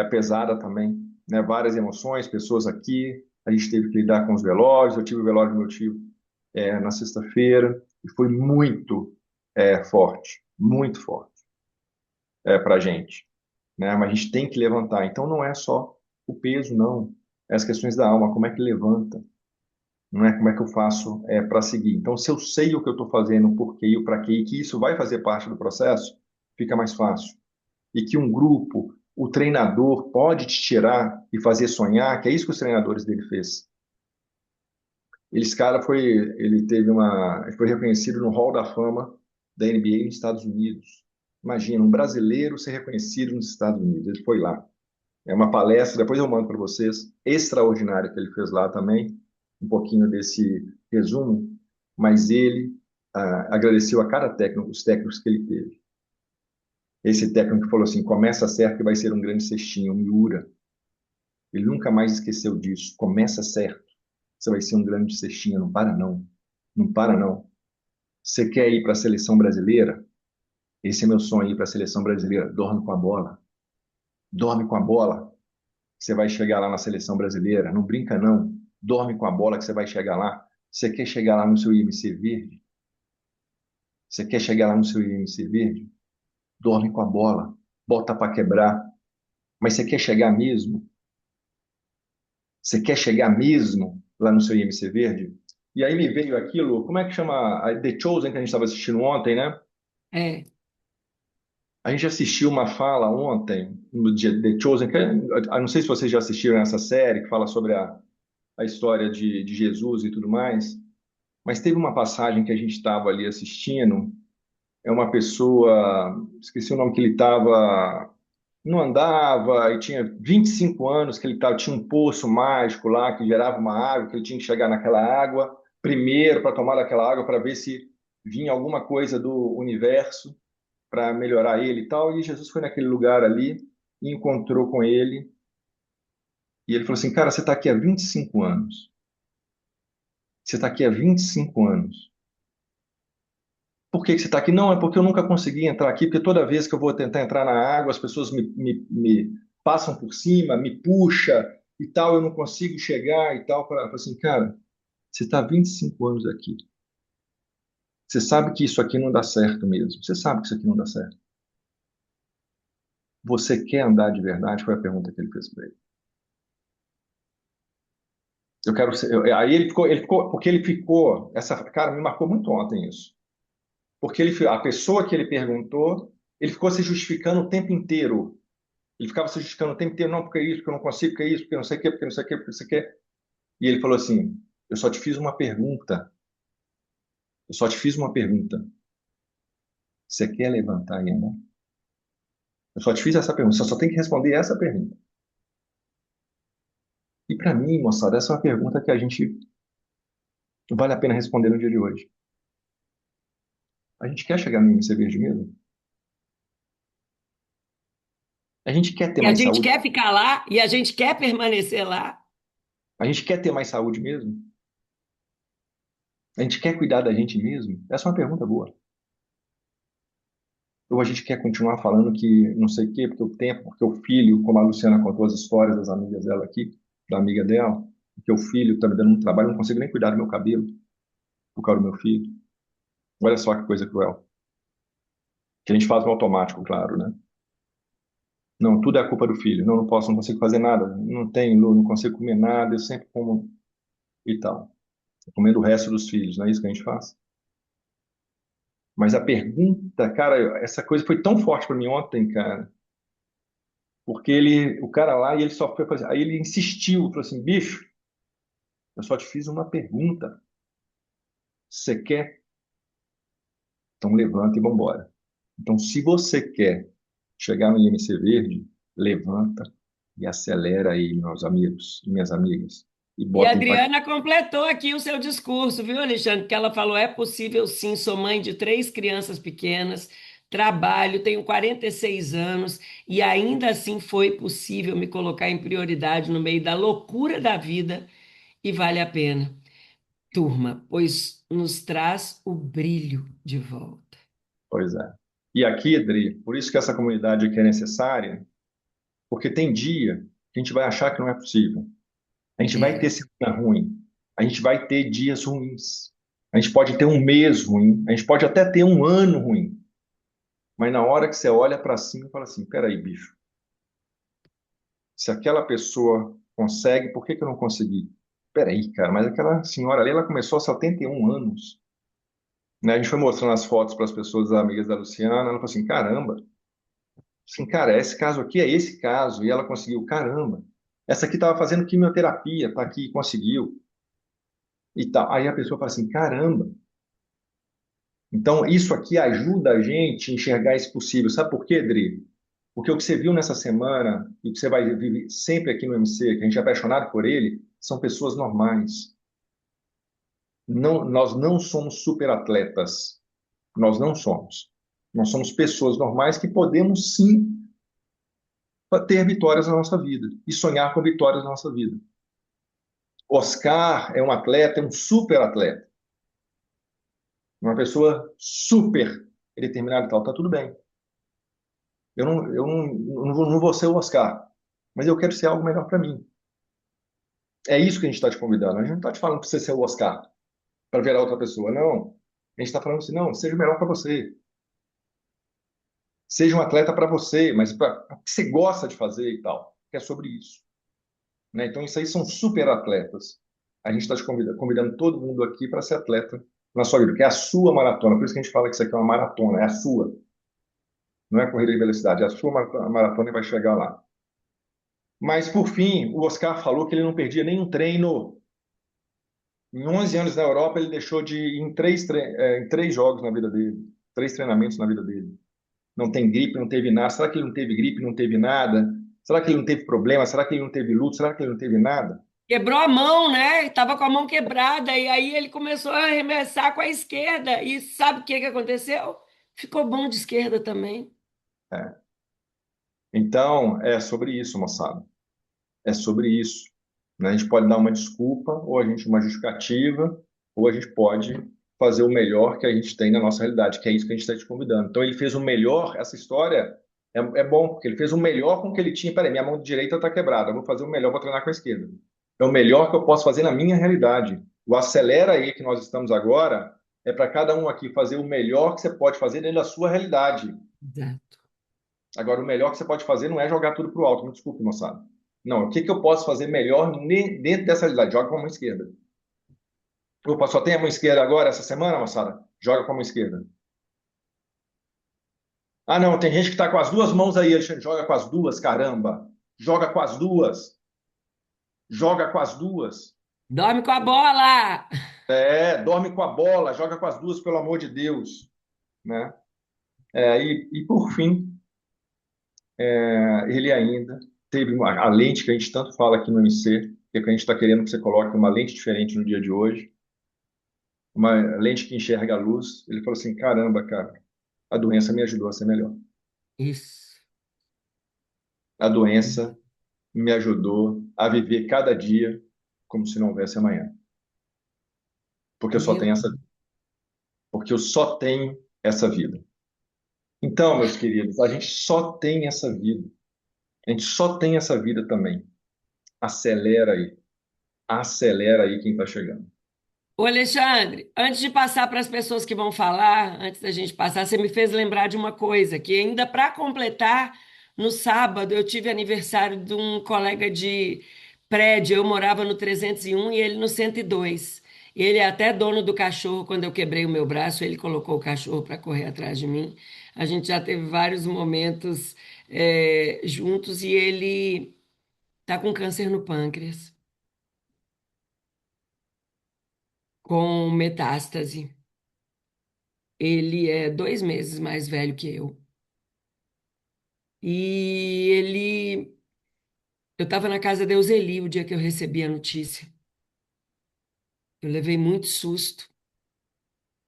pesada também, né? Várias emoções, pessoas aqui, a gente teve que lidar com os velórios, eu tive o velório do meu tio na sexta-feira, e foi muito forte para a gente, né? Mas a gente tem que levantar, então não é só o peso, não, é as questões da alma, como é que levanta, não é como é que eu faço para seguir. Então, se eu sei o que eu estou fazendo, o porquê e o para quê, e que isso vai fazer parte do processo, fica mais fácil. E que um grupo, o treinador pode te tirar e fazer sonhar, que é isso que os treinadores dele fez. Ele foi reconhecido no Hall da Fama da NBA nos Estados Unidos. Imagina, um brasileiro ser reconhecido nos Estados Unidos. Ele foi lá. É uma palestra, depois eu mando para vocês, extraordinária que ele fez lá também, um pouquinho desse resumo, mas ele agradeceu a cada técnico, os técnicos que ele teve. Esse técnico falou assim, começa certo que vai ser um grande cestinho, um Miura. Ele nunca mais esqueceu disso. Começa certo, você vai ser um grande cestinha, não para não. Não para não. Você quer ir para a seleção brasileira? Esse é meu sonho, ir para a seleção brasileira. Dorme com a bola. Dorme com a bola. Você vai chegar lá na seleção brasileira. Não brinca, não. Dorme com a bola que você vai chegar lá. Você quer chegar lá no seu IMC verde? Você quer chegar lá no seu IMC verde? Dorme com a bola, bota para quebrar. Mas você quer chegar mesmo? Você quer chegar mesmo lá no seu IMC verde? E aí me veio aquilo, como é que chama? The Chosen que a gente estava assistindo ontem, né? É, A gente assistiu uma fala ontem no dia The Chosen, eu não sei se vocês já assistiram essa série que fala sobre a história de Jesus e tudo mais, mas teve uma passagem que a gente estava ali assistindo, é uma pessoa, esqueci o nome que ele estava, não andava e tinha 25 anos que ele tava, tinha um poço mágico lá que gerava uma água, que ele tinha que chegar naquela água primeiro para tomar daquela água para ver se vinha alguma coisa do universo para melhorar ele e tal. E Jesus foi naquele lugar ali e encontrou com ele. E ele falou assim: Cara, você está aqui há 25 anos. Você está aqui há 25 anos. Por que que você está aqui? Não, é porque eu nunca consegui entrar aqui, porque toda vez que eu vou tentar entrar na água, as pessoas me passam por cima, me puxa e tal, eu não consigo chegar e tal. Para assim, cara, você está há 25 anos aqui. Você sabe que isso aqui não dá certo mesmo. Você sabe que isso aqui não dá certo. Você quer andar de verdade? Foi a pergunta que ele fez para ele. Eu quero ser, aí porque ele ficou, essa, cara, me marcou muito ontem isso. Porque a pessoa que ele perguntou, ele ficou se justificando o tempo inteiro. Ele ficava se justificando o tempo inteiro, não, porque é isso, porque eu não consigo, porque é isso, porque não sei o quê, porque não sei o quê, porque não sei o quê. E ele falou assim: Eu só te fiz uma pergunta. Eu só te fiz uma pergunta. Você quer levantar e andar? Eu só te fiz essa pergunta. Você só tem que responder essa pergunta. E para mim, moçada, essa é uma pergunta que a gente vale a pena responder no dia de hoje. A gente quer chegar no IMC Verde mesmo? A gente quer ter e a mais gente saúde? quer ficar lá e a gente quer permanecer lá. A gente quer ter mais saúde mesmo? A gente quer cuidar da gente mesmo? Essa é uma pergunta boa. Ou a gente quer continuar falando que não sei o quê, porque o tempo, porque o filho, como a Luciana contou as histórias das amigas dela aqui, da amiga dela, porque o filho está me dando um trabalho, eu não consigo nem cuidar do meu cabelo por causa do meu filho. Olha só que coisa cruel. Que a gente faz no automático, claro, né? Não, tudo é a culpa do filho. Não, não posso, não consigo fazer nada. Não tenho, não consigo comer nada, eu sempre como e tal. Comendo o resto dos filhos, não é isso que a gente faz? Mas a pergunta, cara, essa coisa foi tão forte para mim ontem, cara, porque o cara lá, e ele só foi fazer, aí ele insistiu, falou assim, bicho, eu só te fiz uma pergunta. Você quer? Então levanta e vambora. Então, se você quer chegar no IMC Verde, levanta e acelera aí, meus amigos e minhas amigas, e E a bota em prática. Adriana completou aqui o seu discurso, viu, Alexandre? Que ela falou: é possível sim, sou mãe de três crianças pequenas, trabalho, tenho 46 anos e ainda assim foi possível me colocar em prioridade no meio da loucura da vida e vale a pena. Turma, pois nos traz o brilho de volta. Pois é. E aqui, Adri, por isso que essa comunidade aqui é necessária, porque tem dia que a gente vai achar que não é possível. A gente vai É. ter semana ruim. A gente vai ter dias ruins. A gente pode ter um mês ruim. A gente pode até ter um ano ruim. Mas na hora que você olha para cima e fala assim, peraí, bicho, se aquela pessoa consegue, por que que eu não consegui? Peraí, cara, mas aquela senhora ali, ela começou aos 71 anos. Né? A gente foi mostrando as fotos para as pessoas, as amigas da Luciana, ela falou assim, caramba, assim, cara, esse caso aqui é esse caso, e ela conseguiu, caramba, essa aqui estava fazendo quimioterapia, tá aqui, conseguiu, e tal. Aí a pessoa fala assim, caramba, então isso aqui ajuda a gente a enxergar esse possível. Sabe por quê, Dri? Porque o que você viu nessa semana, e o que você vai viver sempre aqui no MC, que a gente é apaixonado por ele, são pessoas normais. Não, nós não somos superatletas. Nós não somos. Nós somos pessoas normais que podemos sim ter vitórias na nossa vida e sonhar com vitórias na nossa vida. Oscar é um atleta, é um super atleta, uma pessoa super determinada e tal, tá tudo bem. Eu não vou ser o Oscar, mas eu quero ser algo melhor para mim. É isso que a gente está te convidando. A gente não está te falando para você ser o Oscar, para virar outra pessoa, não. A gente está falando assim, não, seja o melhor para você. Seja um atleta para você, mas para o que você gosta de fazer e tal. Que é sobre isso. Né? Então, isso aí são super atletas. A gente está te convidando todo mundo aqui para ser atleta na sua vida, que é a sua maratona. Por isso que a gente fala que isso aqui é uma maratona, é a sua. Não é corrida de velocidade, é a sua maratona e vai chegar lá. Mas, por fim, o Oscar falou que ele não perdia nenhum treino. Em 11 anos na Europa, ele deixou de ir em três jogos na vida dele, três treinamentos na vida dele. Não tem gripe, não teve nada. Será que ele não teve gripe, não teve nada? Será que ele não teve problema? Será que ele não teve luto? Será que ele não teve nada? Quebrou a mão, né? Estava com a mão quebrada, e aí ele começou a arremessar com a esquerda. E sabe o que que aconteceu? Ficou bom de esquerda também. É. Então, é sobre isso, moçada. É sobre isso. Né? A gente pode dar uma desculpa, ou a gente uma justificativa, ou a gente pode fazer o melhor que a gente tem na nossa realidade, que é isso que a gente está te convidando. Então, ele fez o melhor, essa história é bom, porque ele fez o melhor com o que ele tinha. Peraí, minha mão direita está quebrada, eu vou fazer o melhor, vou treinar com a esquerda. É o melhor que eu posso fazer na minha realidade. O acelera aí que nós estamos agora é para cada um aqui fazer o melhor que você pode fazer dentro da sua realidade. Exato. Agora, o melhor que você pode fazer não é jogar tudo para o alto, me desculpe, moçada. Não, o que que eu posso fazer melhor dentro dessa realidade? Joga com a mão esquerda. Opa, só tem a mão esquerda agora, essa semana, moçada? Joga com a mão esquerda. Ah, não, tem gente que está com as duas mãos aí, Alexandre. Joga com as duas, caramba. Joga com as duas. Joga com as duas. Dorme com a bola! É, dorme com a bola, joga com as duas, pelo amor de Deus. Né? E por fim, ele ainda teve a lente que a gente tanto fala aqui no MC, que é que a gente está querendo que você coloque uma lente diferente no dia de hoje, uma lente que enxerga a luz. Ele falou assim: caramba, cara, a doença me ajudou a ser melhor. Isso. A doença me ajudou a viver cada dia como se não houvesse amanhã. Porque eu só Meu, tenho essa, porque eu só tenho essa vida. Então, meus queridos, a gente só tem essa vida. A gente só tem essa vida também. Acelera aí. Acelera aí quem está chegando. ô Alexandre, antes de passar para as pessoas que vão falar, antes da gente passar, você me fez lembrar de uma coisa, que ainda para completar, no sábado eu tive aniversário de um colega de prédio, eu morava no 301 e ele no 102. Ele é até dono do cachorro, quando eu quebrei o meu braço, ele colocou o cachorro para correr atrás de mim. A gente já teve vários momentos juntos e ele está com câncer no pâncreas, com metástase. Ele é 2 meses mais velho que eu. E ele. Eu estava na casa da Euseli o dia que eu recebi a notícia. Eu levei muito susto.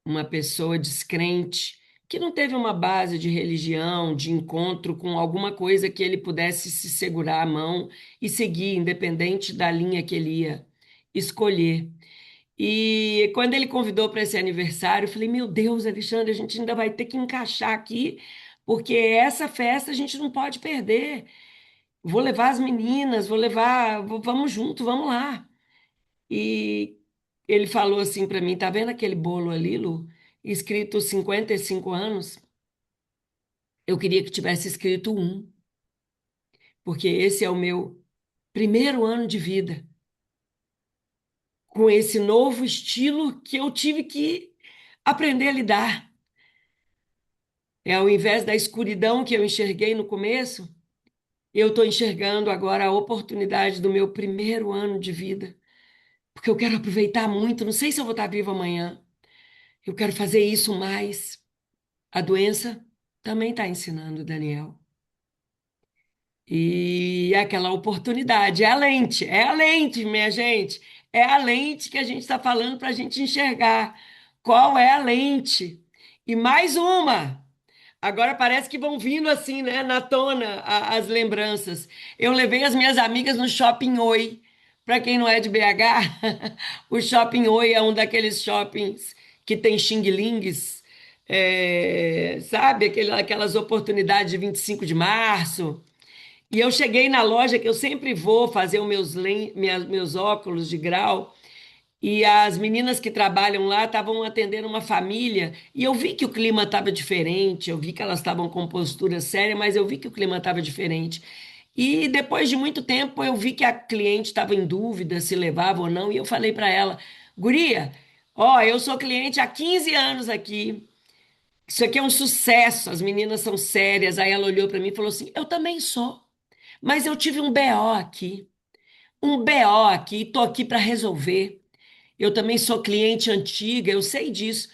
Uma pessoa descrente, que não teve uma base de religião, de encontro com alguma coisa que ele pudesse se segurar a mão e seguir, independente da linha que ele ia escolher. E quando ele convidou para esse aniversário, eu falei: Meu Deus, Alexandre, a gente ainda vai ter que encaixar aqui, porque essa festa a gente não pode perder. Vou levar as meninas, vou levar, vamos junto, vamos lá. E ele falou assim para mim: Tá vendo aquele bolo ali, Lu? Escrito 55 anos? Eu queria que tivesse escrito um, porque esse é o meu primeiro ano de vida, com esse novo estilo que eu tive que aprender a lidar. Ao invés da escuridão que eu enxerguei no começo, eu estou enxergando agora a oportunidade do meu primeiro ano de vida, porque eu quero aproveitar muito. Não sei se eu vou estar viva amanhã. Eu quero fazer isso mais. A doença também está ensinando, Daniel. E é aquela oportunidade, é a lente, minha gente. É a lente que a gente está falando para a gente enxergar. Qual é a lente? E mais uma. Agora parece que vão vindo assim, né, na tona as lembranças. Eu levei as minhas amigas no Shopping Oi. Para quem não é de BH, o Shopping Oi é um daqueles shoppings que tem xing-lings, sabe? Aquelas oportunidades de 25 de março. E eu cheguei na loja que eu sempre vou fazer os meus óculos de grau. e as meninas que trabalham lá estavam atendendo uma família e eu vi que o clima estava diferente, eu vi que elas estavam com postura séria, mas eu vi que o clima estava diferente. E depois de muito tempo eu vi que a cliente estava em dúvida se levava ou não, e eu falei para ela, guria, ó, eu sou cliente há 15 anos aqui. Isso aqui é um sucesso, as meninas são sérias. Aí ela olhou para mim e falou assim: Eu também sou, mas eu tive um BO aqui. Um BO aqui, tô aqui para resolver. Eu também sou cliente antiga, eu sei disso.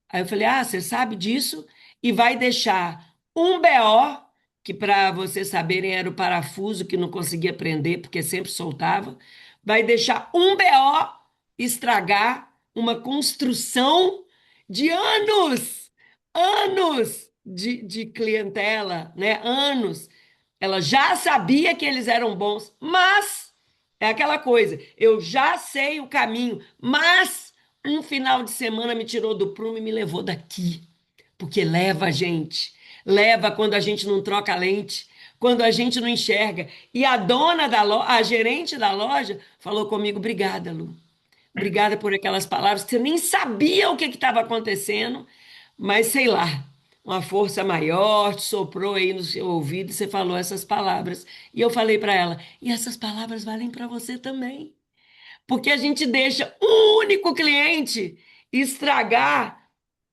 Aí eu falei: Ah, você sabe disso? E vai deixar um BO, que para vocês saberem era o parafuso que não conseguia prender porque sempre soltava. Vai deixar um BO estragar uma construção de anos, anos de clientela, né? Anos. Ela já sabia que eles eram bons, mas é aquela coisa, eu já sei o caminho, mas um final de semana me tirou do prumo e me levou daqui. Porque leva a gente, leva quando a gente não troca a lente, quando a gente não enxerga. E a dona da loja, a gerente da loja, falou comigo: Obrigada, Lu. Obrigada por aquelas palavras que você nem sabia o que estava acontecendo, mas sei lá, uma força maior te soprou aí no seu ouvido e você falou essas palavras. E eu falei para ela: e essas palavras valem para você também. Porque a gente deixa um único cliente estragar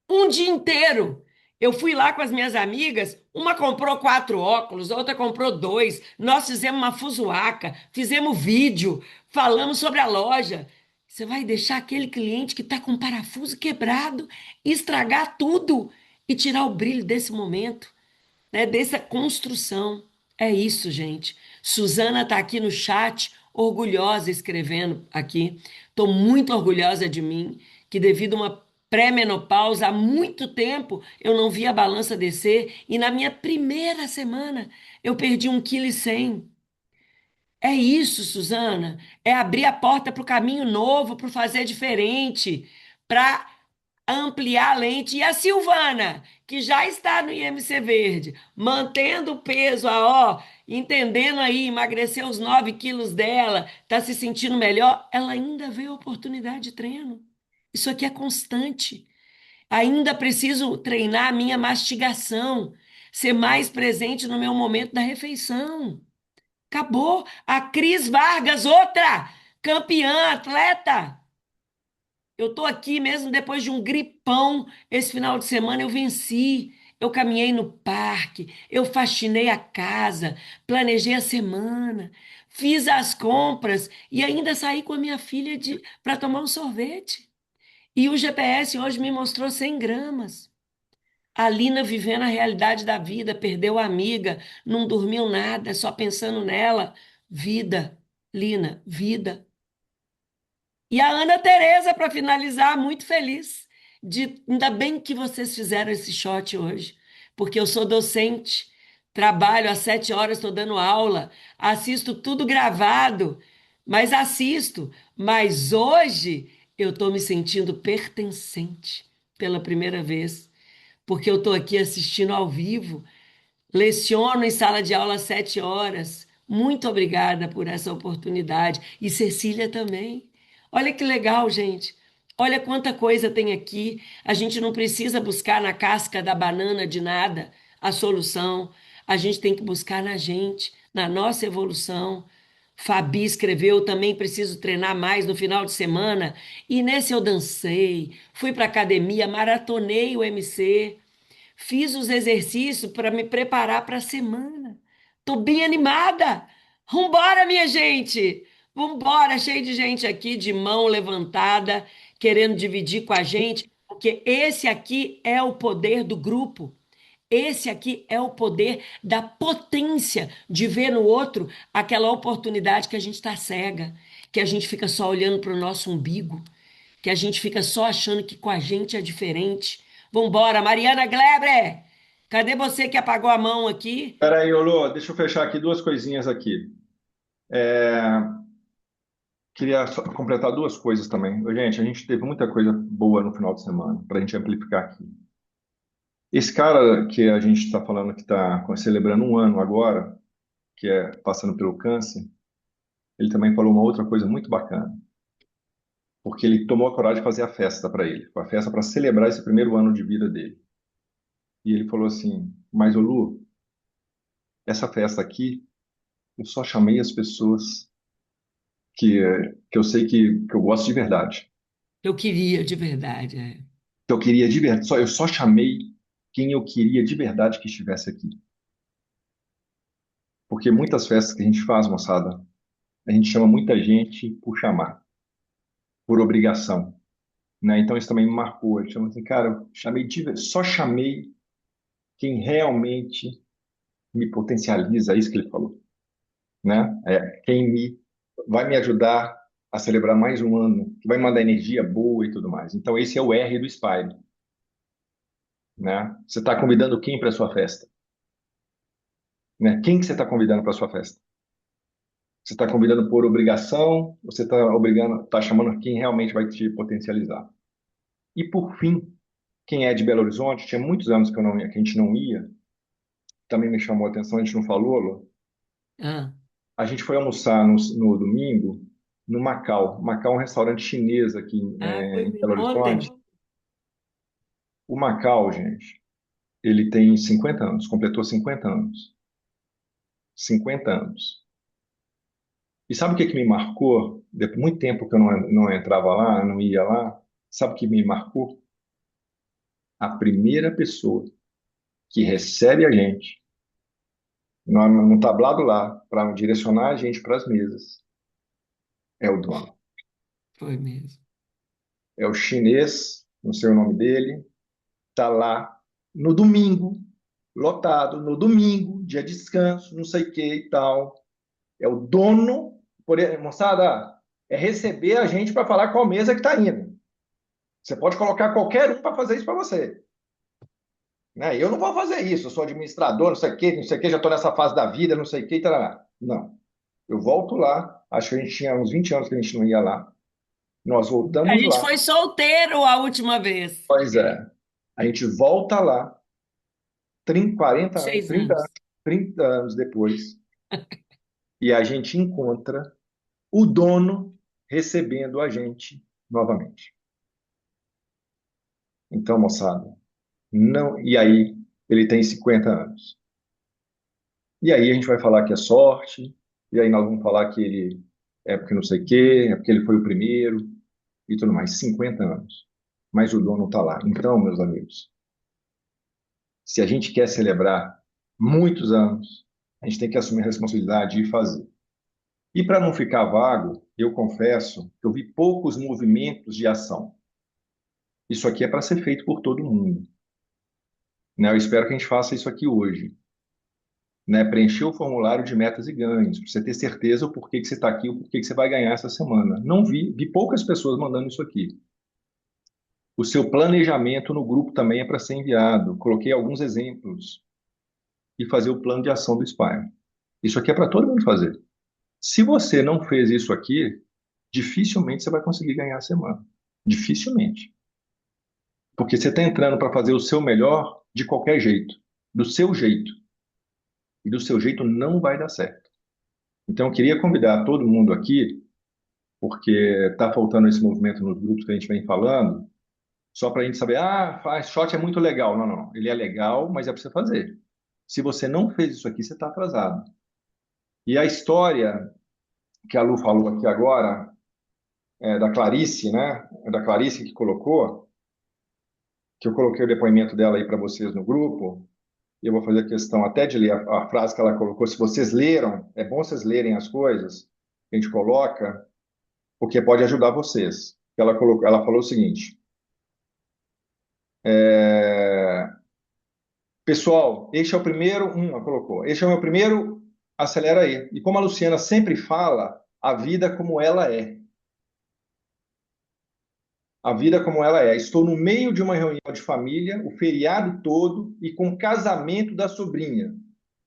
um dia inteiro. Eu fui lá com as minhas amigas, uma comprou 4 óculos, a outra comprou 2. Nós fizemos uma fuzuaca, fizemos vídeo, falamos sobre a loja. Você vai deixar aquele cliente que está com o parafuso quebrado estragar tudo e tirar o brilho desse momento, né? Dessa construção. É isso, gente. Suzana está aqui no chat, orgulhosa, escrevendo aqui. Estou muito orgulhosa de mim, que devido a uma pré-menopausa, há muito tempo eu não vi a balança descer e na minha primeira semana eu perdi 1,1 kg. É isso, Suzana. É abrir a porta para o caminho novo, para fazer diferente, para ampliar a lente. E a Silvana, que já está no IMC Verde, mantendo o peso, entendendo aí, emagrecer os 9 quilos dela, está se sentindo melhor, ela ainda vê a oportunidade de treino. Isso aqui é constante. Ainda preciso treinar a minha mastigação, ser mais presente no meu momento da refeição. Acabou. A Cris Vargas, outra campeã, atleta. Eu tô aqui mesmo depois de um gripão. Esse final de semana eu venci. Eu caminhei no parque, eu faxinei a casa, planejei a semana, fiz as compras e ainda saí com a minha filha para tomar um sorvete. E o GPS hoje me mostrou 100 gramas. A Lina vivendo a realidade da vida, perdeu a amiga, não dormiu nada, só pensando nela. Vida, Lina, vida. E a Ana Tereza, para finalizar, muito feliz. Ainda bem que vocês fizeram esse shot hoje, porque eu sou docente, trabalho às 7 horas, estou dando aula, assisto tudo gravado, mas assisto. Mas hoje eu estou me sentindo pertencente pela primeira vez, porque eu estou aqui assistindo ao vivo, leciono em sala de aula às 7 horas. Muito obrigada por essa oportunidade. E Cecília também. Olha que legal, gente. Olha quanta coisa tem aqui. A gente não precisa buscar na casca da banana de nada a solução. A gente tem que buscar na gente, na nossa evolução. Fabi escreveu, também preciso treinar mais no final de semana. E nesse eu dancei, fui para academia, maratonei o MC. Fiz os exercícios para me preparar para a semana. Tô bem animada. Vambora, minha gente! Vambora, cheio de gente aqui de mão levantada, querendo dividir com a gente, porque esse aqui é o poder do grupo. Esse aqui é o poder da potência de ver no outro aquela oportunidade que a gente está cega, que a gente fica só olhando para o nosso umbigo, que a gente fica só achando que com a gente é diferente. Vambora, Mariana Gleber! Cadê você que apagou a mão aqui? Espera aí, Olô, deixa eu fechar aqui duas coisinhas aqui. Queria só completar duas coisas também. Gente, a gente teve muita coisa boa no final de semana para a gente amplificar aqui. Esse cara que a gente está falando que está celebrando um ano agora, que é passando pelo câncer, ele também falou uma outra coisa muito bacana. porque ele tomou a coragem de fazer a festa para ele, a festa para celebrar esse primeiro ano de vida dele. E ele falou assim: mas, ô Lu, essa festa aqui, eu só chamei as pessoas que eu sei que eu gosto de verdade. Eu queria de verdade. É. Que eu queria de verdade. Eu só chamei quem eu queria de verdade que estivesse aqui. Porque muitas festas que a gente faz, moçada, a gente chama muita gente por chamar, por obrigação, né? Então isso também me marcou. Eu chamo assim, cara, eu chamei só chamei quem realmente me potencializa, é isso que ele falou, né? Quem vai me ajudar a celebrar mais um ano, que vai me mandar energia boa e tudo mais. Então esse é o R do Spire, né? Você está convidando quem para sua festa? Né? Quem que você está convidando para sua festa? Você está convidando por obrigação, ou você está chamando quem realmente vai te potencializar. E por fim, quem é de Belo Horizonte, tinha muitos anos que, que a gente não ia, também me chamou a atenção, a gente não falou, Lu. Ah, A gente foi almoçar no domingo no Macau. Macau é um restaurante chinês aqui foi em Belo ontem. Horizonte. O Macau, gente, ele tem 50 anos, completou 50 anos. 50 anos. E sabe o que que me marcou? Depois muito tempo que eu não entrava lá, não ia lá. Sabe o que me marcou? A primeira pessoa que recebe a gente no tablado lá para direcionar a gente para as mesas é o dono. Foi mesmo. É o chinês, não sei o nome dele, tá lá no domingo, lotado, no domingo, dia de descanso, não sei o que e tal. É o dono, moçada, é receber a gente para falar qual mesa que está indo. Você pode colocar qualquer um para fazer isso para você. Né? Eu não vou fazer isso, eu sou administrador, não sei o que, já estou nessa fase da vida, não sei o que, tarará. Não. Eu volto lá, acho que a gente tinha uns 20 anos que a gente não ia lá. Nós A voltamos gente lá. foi solteiro a última vez. Pois é. A gente volta lá, 30, 40 anos, 6 anos. 30 anos depois, e a gente encontra o dono recebendo a gente novamente. Então, moçada, não. E aí, ele tem 50 anos. E aí a gente vai falar que é sorte, e aí nós vamos falar que ele é porque não sei o quê, é porque ele foi o primeiro, e tudo mais. 50 anos. Mas o dono está lá. Então, meus amigos, se a gente quer celebrar muitos anos, a gente tem que assumir a responsabilidade e fazer. E para não ficar vago, eu confesso que eu vi poucos movimentos de ação. Isso aqui é para ser feito por todo mundo. Né? Eu espero que a gente faça isso aqui hoje. Né? Preencher o formulário de metas e ganhos, para você ter certeza o porquê que você está aqui, o porquê que você vai ganhar essa semana. Não vi poucas pessoas mandando isso aqui. O seu planejamento no grupo também é para ser enviado. Coloquei alguns exemplos e fazer o plano de ação do Spire. Isso aqui é para todo mundo fazer. Se você não fez isso aqui, dificilmente você vai conseguir ganhar a semana. Dificilmente. Porque você está entrando para fazer o seu melhor de qualquer jeito, do seu jeito. E do seu jeito não vai dar certo. Então, eu queria convidar todo mundo aqui, porque está faltando esse movimento nos grupos que a gente vem falando, só para a gente saber, faz shot é muito legal. Não, não. Ele é legal, mas é para você fazer. Se você não fez isso aqui, você está atrasado. E a história que a Lu falou aqui agora, da Clarice, né? Da Clarice que colocou, que eu coloquei o depoimento dela aí para vocês no grupo, e eu vou fazer questão até de ler a frase que ela colocou. Se vocês leram, é bom vocês lerem as coisas que a gente coloca, porque pode ajudar vocês. Ela falou o seguinte: pessoal, este é o primeiro, ela colocou, este é o meu primeiro, acelera aí. E como a Luciana sempre fala, a vida como ela é. A vida como ela é. Estou no meio de uma reunião de família, o feriado todo e com o casamento da sobrinha.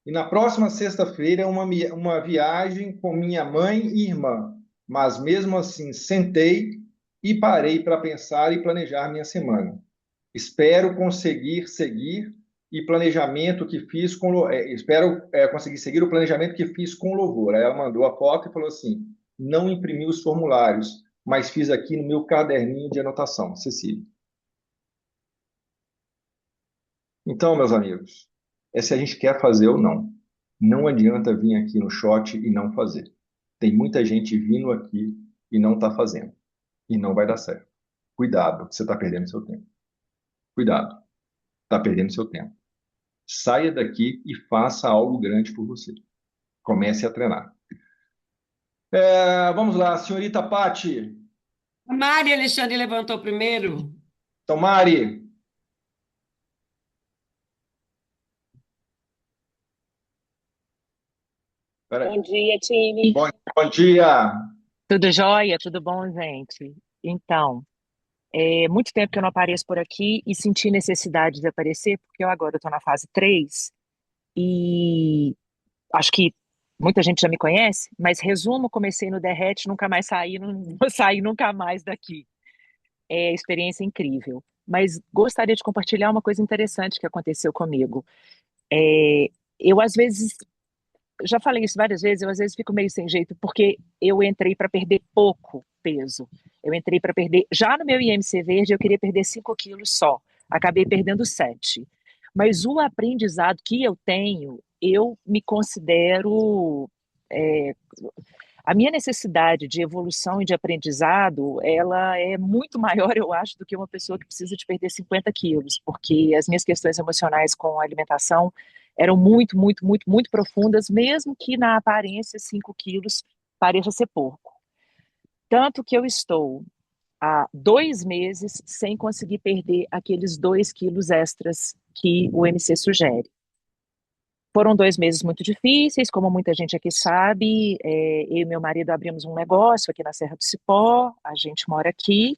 E na próxima sexta-feira é uma viagem com minha mãe e irmã. Mas mesmo assim, sentei e parei para pensar e planejar minha semana. Espero conseguir seguir e planejamento que fiz com espero conseguir seguir o planejamento que fiz com louvor. Aí ela mandou a foto e falou assim: não imprimi os formulários, mas fiz aqui no meu caderninho de anotação, Cecília. Então, meus amigos, é se a gente quer fazer ou não. Não adianta vir aqui no shot e não fazer. Tem muita gente vindo aqui e não está fazendo. E não vai dar certo. Cuidado, que você está perdendo seu tempo. Cuidado, está perdendo seu tempo. Saia daqui e faça algo grande por você. Comece a treinar. Vamos lá, senhorita Pati. A Mari Alexandre levantou primeiro. Então, Mari. Peraí. Bom dia, time. Bom dia. Tudo jóia? Tudo bom, gente? Então, é muito tempo que eu não apareço por aqui e senti necessidade de aparecer, porque eu agora estou na fase 3 e acho que muita gente já me conhece, mas resumo, comecei no Derrete, nunca mais saí, não vou sair nunca mais daqui. É experiência incrível. Mas gostaria de compartilhar uma coisa interessante que aconteceu comigo. É, eu, às vezes, já falei isso várias vezes, eu às vezes fico meio sem jeito, porque eu entrei para perder pouco peso. Eu entrei para perder. Já no meu IMC verde, eu queria perder 5 quilos só. Acabei perdendo 7. Mas o aprendizado que eu tenho, eu me considero. é, a minha necessidade de evolução e de aprendizado, ela é muito maior, eu acho, do que uma pessoa que precisa de perder 50 quilos, porque as minhas questões emocionais com a alimentação eram muito, muito, muito, muito profundas, mesmo que na aparência 5 quilos pareça ser pouco. Tanto que eu estou há 2 meses sem conseguir perder aqueles 2 quilos extras que o MC sugere. Foram 2 meses muito difíceis, como muita gente aqui sabe. Eu e meu marido abrimos um negócio aqui na Serra do Cipó, a gente mora aqui,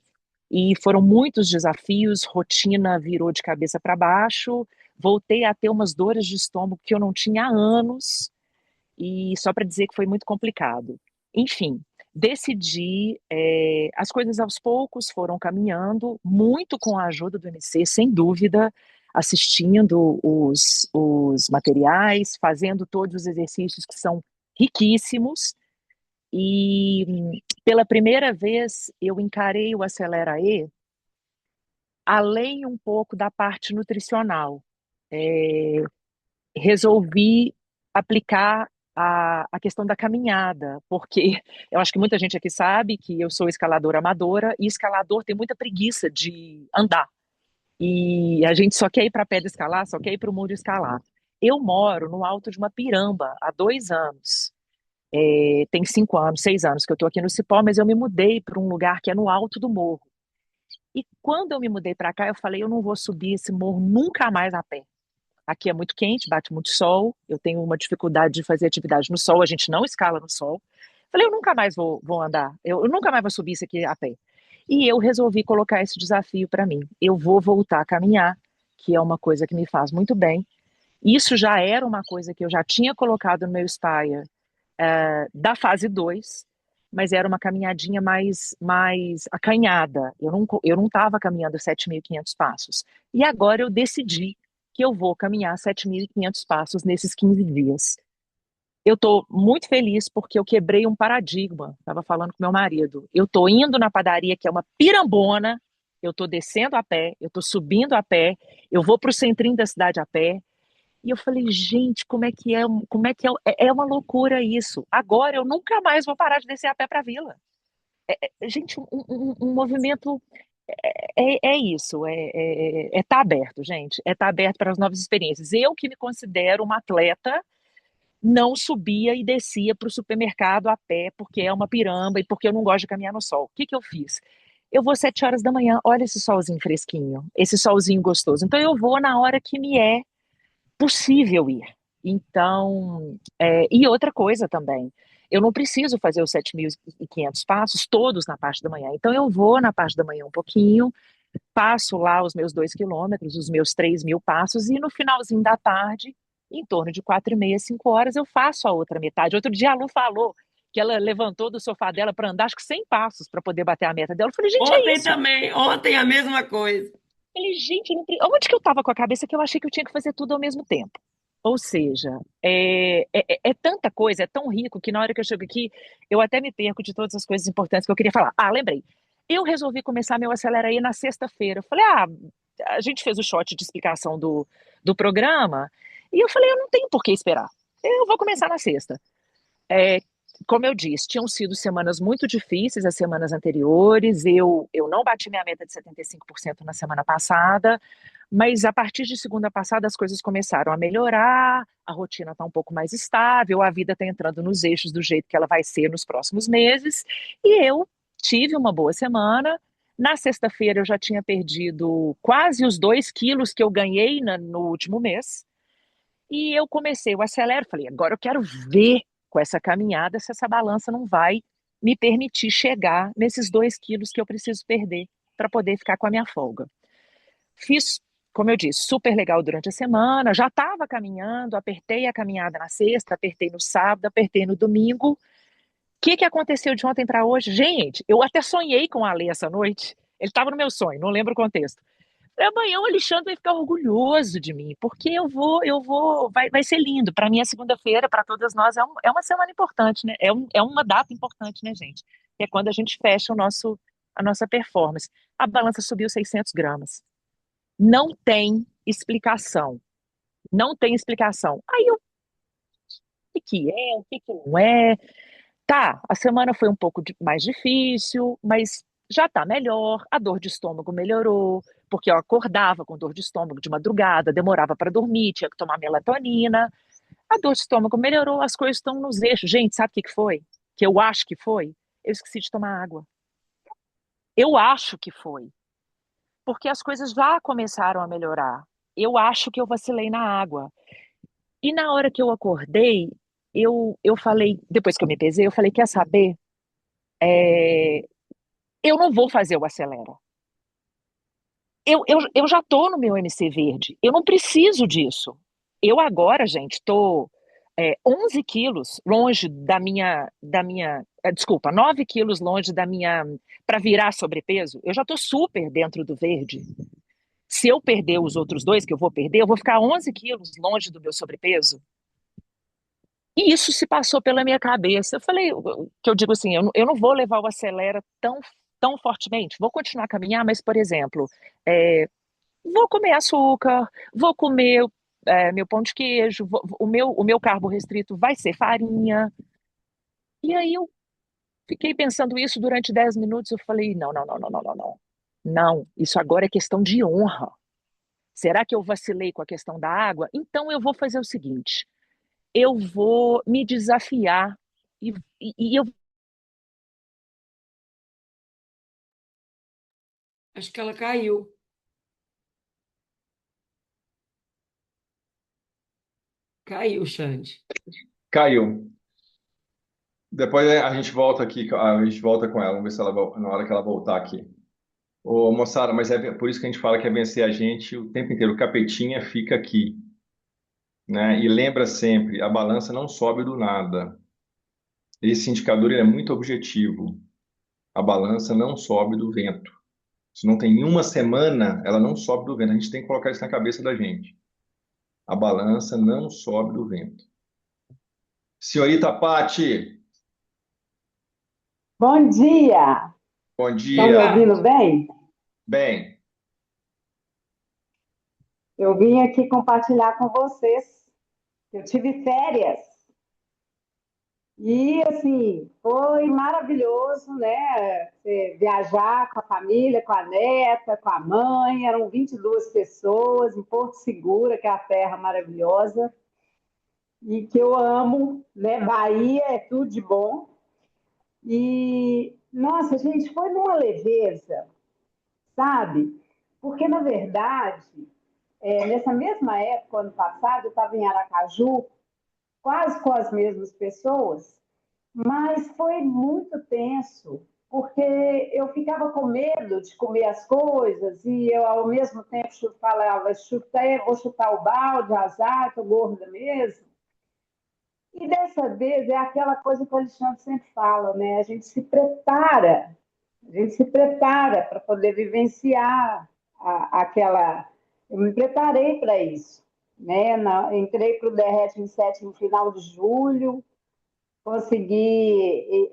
e foram muitos desafios, rotina virou de cabeça para baixo, voltei a ter umas dores de estômago que eu não tinha há anos, e só para dizer que foi muito complicado. Enfim, decidi, as coisas aos poucos foram caminhando, muito com a ajuda do MC, sem dúvida, assistindo os materiais, fazendo todos os exercícios que são riquíssimos, e pela primeira vez eu encarei o Acelera E além um pouco da parte nutricional. É, resolvi aplicar a questão da caminhada, porque eu acho que muita gente aqui sabe que eu sou escaladora amadora e escalador tem muita preguiça de andar. E a gente só quer ir para a pedra escalar, só quer ir para o muro escalar. Eu moro no alto de uma piramba há 2 anos. Tem 5 anos, 6 anos que eu estou aqui no Cipó, mas eu me mudei para um lugar que é no alto do morro. E quando eu me mudei para cá, eu falei, eu não vou subir esse morro nunca mais a pé. Aqui é muito quente, bate muito sol, eu tenho uma dificuldade de fazer atividade no sol, a gente não escala no sol. Falei, eu nunca mais vou andar, eu nunca mais vou subir isso aqui a pé. E eu resolvi colocar esse desafio para mim. Eu vou voltar a caminhar, que é uma coisa que me faz muito bem. Isso já era uma coisa que eu já tinha colocado no meu Spire da fase 2, mas era uma caminhadinha mais acanhada. Eu não estava caminhando 7.500 passos. E agora eu decidi que eu vou caminhar 7.500 passos nesses 15 dias. Eu estou muito feliz porque eu quebrei um paradigma. Estava falando com meu marido. Eu estou indo na padaria, que é uma pirambona, eu estou descendo a pé, eu estou subindo a pé, eu vou para o centrinho da cidade a pé. E eu falei, gente, é uma loucura isso. Agora eu nunca mais vou parar de descer a pé para a vila. Gente, um movimento é isso, tá aberto, gente, tá aberto para as novas experiências. Eu que me considero uma atleta, não subia e descia para o supermercado a pé, porque é uma piramba e porque eu não gosto de caminhar no sol. O que que eu fiz? Eu vou 7 horas da manhã, olha esse solzinho fresquinho, esse solzinho gostoso. Então eu vou na hora que me é possível ir. Então, e outra coisa também, eu não preciso fazer os 7.500 passos todos na parte da manhã. Então, eu vou na parte da manhã um pouquinho, passo lá os meus 2 quilômetros, os meus 3.000 passos, e no finalzinho da tarde, em torno de 4h30, 5 horas, eu faço a outra metade. Outro dia a Lu falou que ela levantou do sofá dela para andar, acho que 100 passos para poder bater a meta dela. Eu falei, gente, é Ontem isso. também, ontem a mesma coisa. Eu falei, gente, onde que eu estava com a cabeça que eu achei que eu tinha que fazer tudo ao mesmo tempo? Ou seja, é tanta coisa, é tão rico que na hora que eu chego aqui, eu até me perco de todas as coisas importantes que eu queria falar. Ah, lembrei. Eu resolvi começar meu Acelera aí na sexta-feira. Eu falei, a gente fez o shot de explicação do programa, e eu falei, eu não tenho por que esperar. Eu vou começar na sexta. É, como eu disse, tinham sido semanas muito difíceis as semanas anteriores. Eu não bati minha meta de 75% na semana passada, mas a partir de segunda passada as coisas começaram a melhorar, a rotina está um pouco mais estável, a vida está entrando nos eixos do jeito que ela vai ser nos próximos meses, e eu tive uma boa semana. Na sexta-feira eu já tinha perdido quase os 2 quilos que eu ganhei no último mês. E eu comecei o acelero, falei, agora eu quero ver com essa caminhada se essa balança não vai me permitir chegar nesses 2 quilos que eu preciso perder para poder ficar com a minha folga. Fiz, como eu disse, super legal durante a semana, já estava caminhando, apertei a caminhada na sexta, apertei no sábado, apertei no domingo. O que aconteceu de ontem para hoje? Gente, eu até sonhei com a Ale essa noite. Ele estava no meu sonho, não lembro o contexto. Amanhã o Alexandre vai ficar orgulhoso de mim, porque vai ser lindo. Para mim, a segunda-feira, para todas nós, é uma semana importante, né? É uma data importante, né, gente? Que é quando a gente fecha a nossa performance. A balança subiu 600 gramas. Não tem explicação. Não tem explicação. Aí eu, que é, o que não é? Tá, a semana foi um pouco mais difícil, mas já tá melhor. A dor de estômago melhorou, porque eu acordava com dor de estômago de madrugada, demorava para dormir, tinha que tomar melatonina. A dor de estômago melhorou, as coisas estão nos eixos. Gente, sabe o que que foi? Que eu acho que foi? Eu esqueci de tomar água. Eu acho que foi, porque as coisas já começaram a melhorar. Eu acho que eu vacilei na água. E na hora que eu acordei, eu falei, depois que eu me pesei, eu falei, quer saber? É, eu não vou fazer o acelera. Eu já tô no meu MC verde. Eu não preciso disso. Eu agora, gente, tô 11 quilos longe desculpa, 9 quilos longe da minha, para virar sobrepeso. Eu já tô super dentro do verde. Se eu perder os outros 2 que eu vou perder, eu vou ficar 11 quilos longe do meu sobrepeso. E isso se passou pela minha cabeça. Eu falei, que eu digo assim, eu não vou levar o acelera tão fortemente. Vou continuar a caminhar, mas, por exemplo, é, vou comer açúcar, vou comer meu pão de queijo, o meu carbo restrito vai ser farinha. E aí eu fiquei pensando isso durante 10 minutos. Eu falei, não, não, não, não, não, não, não. Não, isso agora é questão de honra. Será que eu vacilei com a questão da água? Então eu vou fazer o seguinte: eu vou me desafiar e eu. Acho que ela caiu. Caiu, Xande. Caiu. Depois a gente volta aqui, a gente volta com ela, vamos ver se ela, na hora que ela voltar aqui. Ô, moçada, mas é por isso que a gente fala que é vencer a gente o tempo inteiro. O capetinha fica aqui, né? E lembra sempre, a balança não sobe do nada. Esse indicador ele é muito objetivo. A balança não sobe do vento. Se não tem uma semana, ela não sobe do vento. A gente tem que colocar isso na cabeça da gente. A balança não sobe do vento. Senhorita Pati, Bom dia! bom Estão me dia. ouvindo bem? Bem, Eu vim aqui compartilhar com vocês. Eu tive férias e, assim, foi maravilhoso, né? Viajar com a família, com a neta, com a mãe. Eram 22 pessoas em Porto Seguro, que é a terra maravilhosa e que eu amo, né? Bahia é tudo de bom. E, nossa, gente, foi numa leveza, sabe? Porque, na verdade, nessa mesma época, ano passado, eu estava em Aracaju, quase com as mesmas pessoas, mas foi muito tenso, porque eu ficava com medo de comer as coisas e eu, ao mesmo tempo, falava: vou chutar o balde, azar, estou gorda mesmo. E dessa vez é aquela coisa que o Alexandre sempre fala, né? A gente se prepara para poder vivenciar aquela. Eu me preparei para isso. né? Entrei para o Derrete em 7 no final de julho, consegui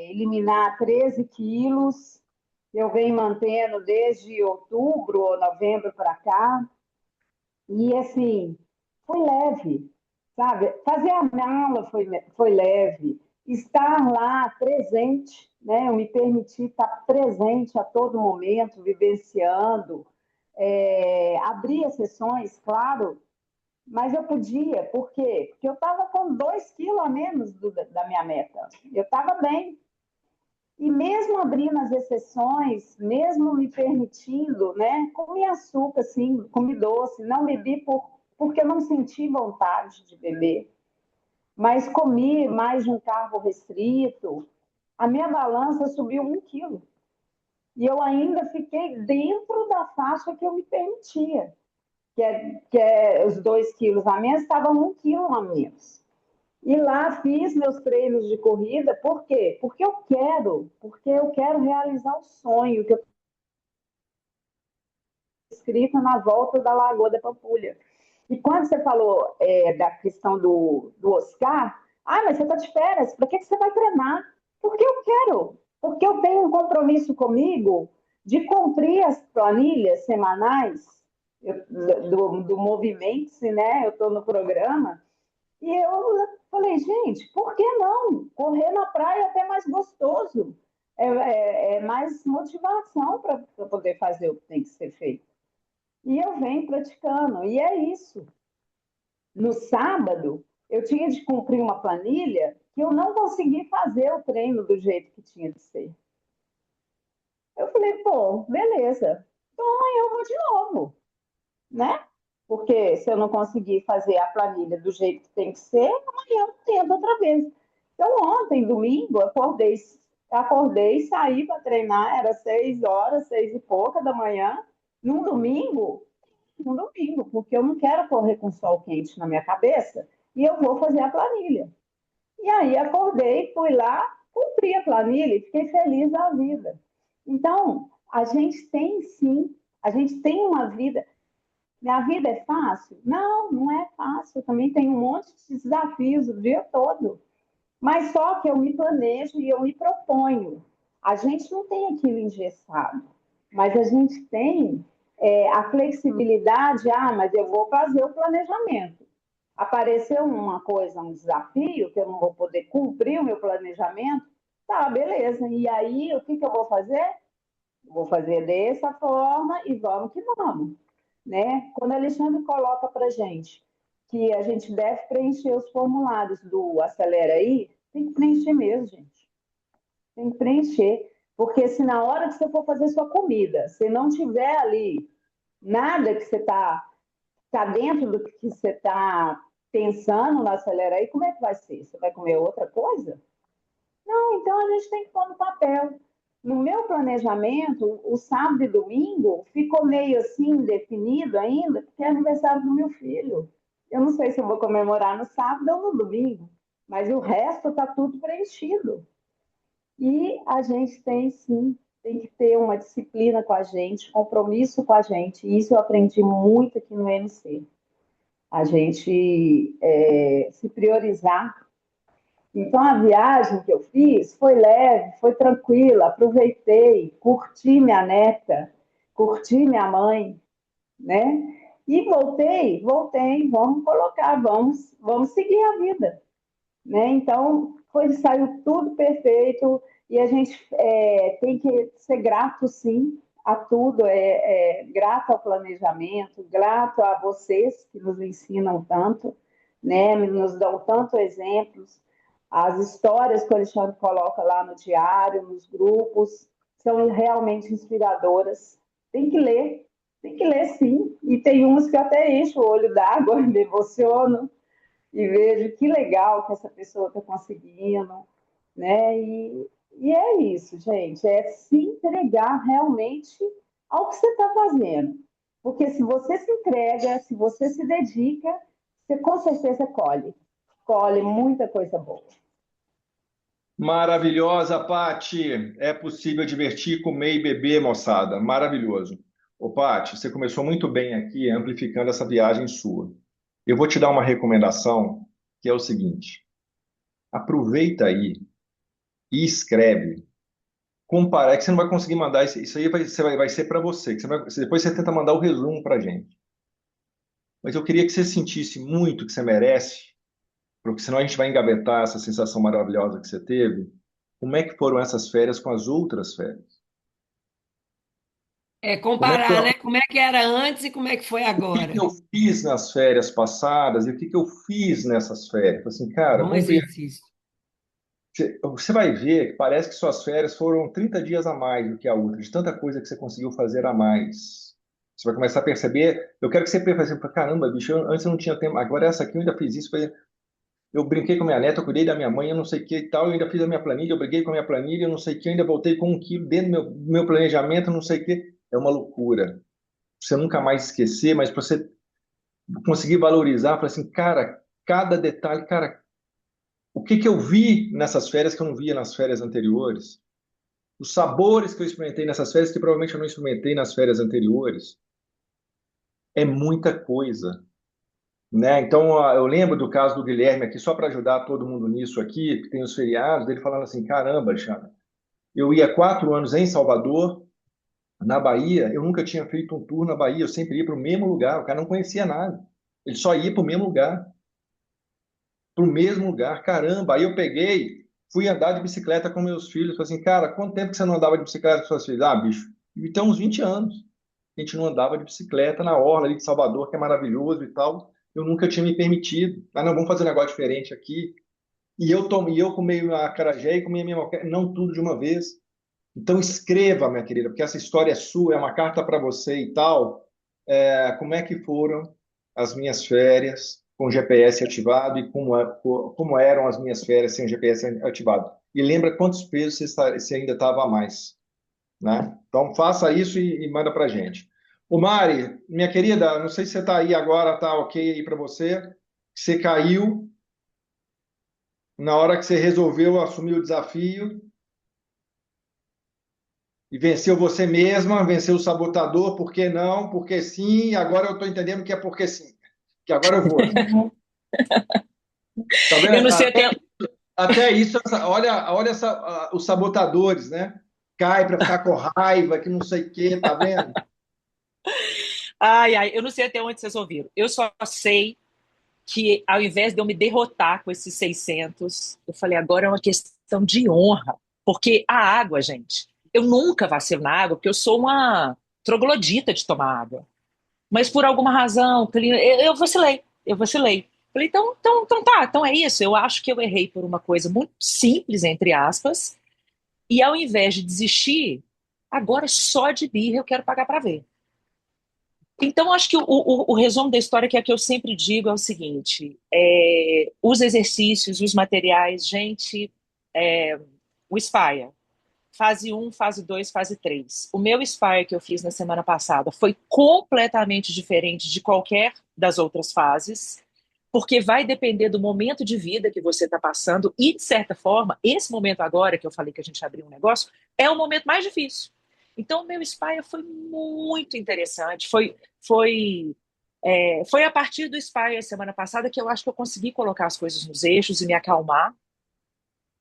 eliminar 13 quilos, eu venho mantendo desde outubro ou novembro para cá, e assim, foi leve, sabe? Fazer a mala foi leve, estar lá presente, né? Eu me permiti estar presente a todo momento, vivenciando, abrir as sessões, claro, mas eu podia, por quê? Porque eu estava com 2 quilos a menos da minha meta. Eu estava bem. E mesmo abrindo as exceções, mesmo me permitindo, né? Comi açúcar, sim, comi doce, não bebi porque eu não senti vontade de beber. Mas comi mais de um carbo restrito. A minha balança subiu 1 quilo. E eu ainda fiquei dentro da faixa que eu me permitia que é os 2 quilos a menos, estavam 1 quilo a menos. E lá fiz meus treinos de corrida, por quê? Porque eu quero realizar o sonho que eu escrito na volta da Lagoa da Pampulha. E quando você falou da questão do Oscar, mas você está de férias, para que você vai treinar? Porque eu quero, porque eu tenho um compromisso comigo de cumprir as planilhas semanais do movimento, né? Eu estou no programa, e eu falei, gente, por que não? Correr na praia é até mais gostoso, é mais motivação para poder fazer o que tem que ser feito. E eu venho praticando, e é isso. No sábado, eu tinha de cumprir uma planilha que eu não consegui fazer o treino do jeito que tinha de ser. Eu falei, pô, beleza, então amanhã eu vou de novo, né? Porque se eu não conseguir fazer a planilha do jeito que tem que ser, amanhã eu tento outra vez. Então, ontem, domingo, acordei, saí para treinar, era 6 horas, 6 e pouca da manhã, num domingo, porque eu não quero correr com sol quente na minha cabeça e eu vou fazer a planilha. E aí acordei, fui lá, cumpri a planilha e fiquei feliz da vida. Então, a gente tem sim, a gente tem uma vida. Minha vida é fácil? Não, não é fácil. Eu também tenho um monte de desafios o dia todo. Mas só que eu me planejo e eu me proponho. A gente não tem aquilo engessado, mas a gente tem a flexibilidade. Mas eu vou fazer o planejamento. Apareceu uma coisa, um desafio, que eu não vou poder cumprir o meu planejamento, tá, beleza. E aí, o que eu vou fazer? Vou fazer dessa forma e vamos que vamos. Né? Quando o Alexandre coloca para gente que a gente deve preencher os formulários do Acelera aí, tem que preencher mesmo, gente. Tem que preencher. Porque se na hora que você for fazer sua comida, se não tiver ali nada que você tá dentro do que você está pensando no Acelera aí, como é que vai ser? Você vai comer outra coisa? Não, então a gente tem que pôr no papel. No meu planejamento, o sábado e domingo ficou meio assim definido ainda, porque é aniversário do meu filho. Eu não sei se eu vou comemorar no sábado ou no domingo, mas o resto está tudo preenchido. E a gente tem sim, tem que ter uma disciplina com a gente, compromisso com a gente. E isso eu aprendi muito aqui no MC. A gente se priorizar. Então, a viagem que eu fiz foi leve, foi tranquila, aproveitei, curti minha neta, curti minha mãe, né? E voltei, vamos seguir a vida, né? Então, saiu tudo perfeito e a gente tem que ser grato, sim, a tudo, grato ao planejamento, grato a vocês que nos ensinam tanto, né? Nos dão tantos exemplos. As histórias que o Alexandre coloca lá no diário, nos grupos, são realmente inspiradoras. Tem que ler sim. E tem umas que até encho o olho d'água, me emociono e vejo que legal que essa pessoa está conseguindo, né? E é isso, gente, é se entregar realmente ao que você está fazendo. Porque se você se entrega, se você se dedica, você com certeza colhe muita coisa boa. Maravilhosa, Pati. É possível divertir, comer e beber, moçada. Maravilhoso. Ô, Pati, você começou muito bem aqui, amplificando essa viagem sua. Eu vou te dar uma recomendação, que é o seguinte: aproveita aí e escreve. Comparar, é que você não vai conseguir mandar isso aí, vai ser para você, depois você tenta mandar o resumo para gente. Mas eu queria que você sentisse muito que você merece, porque senão a gente vai engavetar essa sensação maravilhosa que você teve. Como é que foram essas férias com as outras férias? É Como é que comparar, né? Como é que era antes e como é que foi que agora. eu fiz nas férias passadas e o que eu fiz nessas férias? Assim, cara, Bom vamos ver. exercício. Você vai ver que parece que suas férias foram 30 dias a mais do que a outra, de tanta coisa que você conseguiu fazer a mais. Você vai começar a perceber. Eu quero que você pense assim, caramba, bicho, antes eu não tinha tempo, agora essa aqui eu ainda fiz isso. Eu brinquei com a minha neta, eu cuidei da minha mãe, eu não sei o que e tal, eu ainda fiz a minha planilha, eu briguei com a minha planilha, eu não sei o que, eu ainda voltei com 1 quilo dentro do meu planejamento, não sei o que. É uma loucura. Pra você nunca mais esquecer, mas para você conseguir valorizar, falar assim, cara, cada detalhe, cara, o que que eu vi nessas férias que eu não via nas férias anteriores? Os sabores que eu experimentei nessas férias que provavelmente eu não experimentei nas férias anteriores. É muita coisa, né? Então, eu lembro do caso do Guilherme aqui, só para ajudar todo mundo nisso aqui, que tem os feriados, dele falando assim, caramba, Alexandre, eu ia 4 anos em Salvador, na Bahia, eu nunca tinha feito um tour na Bahia, eu sempre ia para o mesmo lugar, o cara não conhecia nada, ele só ia para o mesmo lugar, caramba, aí eu peguei, fui andar de bicicleta com meus filhos, falei assim, cara, quanto tempo que você não andava de bicicleta com suas filhas? Ah, bicho, então uns 20 anos. A gente não andava de bicicleta na orla ali de Salvador, que é maravilhoso e tal. Eu nunca tinha me permitido. Ah, não, vamos fazer um negócio diferente aqui. E eu comei a acarajé e comi a minha moqueca, não tudo de uma vez. Então escreva, minha querida, porque essa história é sua, é uma carta para você e tal. Como é que foram as minhas férias com o GPS ativado e como eram as minhas férias sem o GPS ativado? E lembra quantos pesos você ainda estava a mais, né? Então faça isso e manda para gente. O Mari, minha querida, não sei se você está aí agora, tá ok aí para você? Você caiu na hora que você resolveu assumir o desafio e venceu você mesma, venceu o sabotador, por que não? Porque sim, e agora eu estou entendendo que é porque sim, que agora eu vou. Tá Eu vendo? não sei até. Até isso, olha os sabotadores, né? Cai para ficar com raiva, que não sei o quê, tá vendo? Ai, ai, eu não sei até onde vocês ouviram. Eu só sei que, ao invés de eu me derrotar com esses 600, eu falei, agora é uma questão de honra. Porque a água, gente, eu nunca vacilo na água, porque eu sou uma troglodita de tomar água. Mas por alguma razão, eu vacilei, eu vacilei. Falei, então tá, então é isso. Eu acho que eu errei por uma coisa muito simples, entre aspas, e ao invés de desistir, agora só de birra eu quero pagar para ver. Então, acho que o resumo da história, que é que eu sempre digo, é o seguinte: os exercícios, os materiais, gente, o Spire, fase um, fase 2, fase 3. O meu Spire que eu fiz na semana passada foi completamente diferente de qualquer das outras fases, porque vai depender do momento de vida que você está passando, e, de certa forma, esse momento agora, que eu falei que a gente abriu um negócio, é o momento mais difícil. Então, o meu Spire foi muito interessante. Foi a partir do Spire semana passada que eu acho que eu consegui colocar as coisas nos eixos e me acalmar.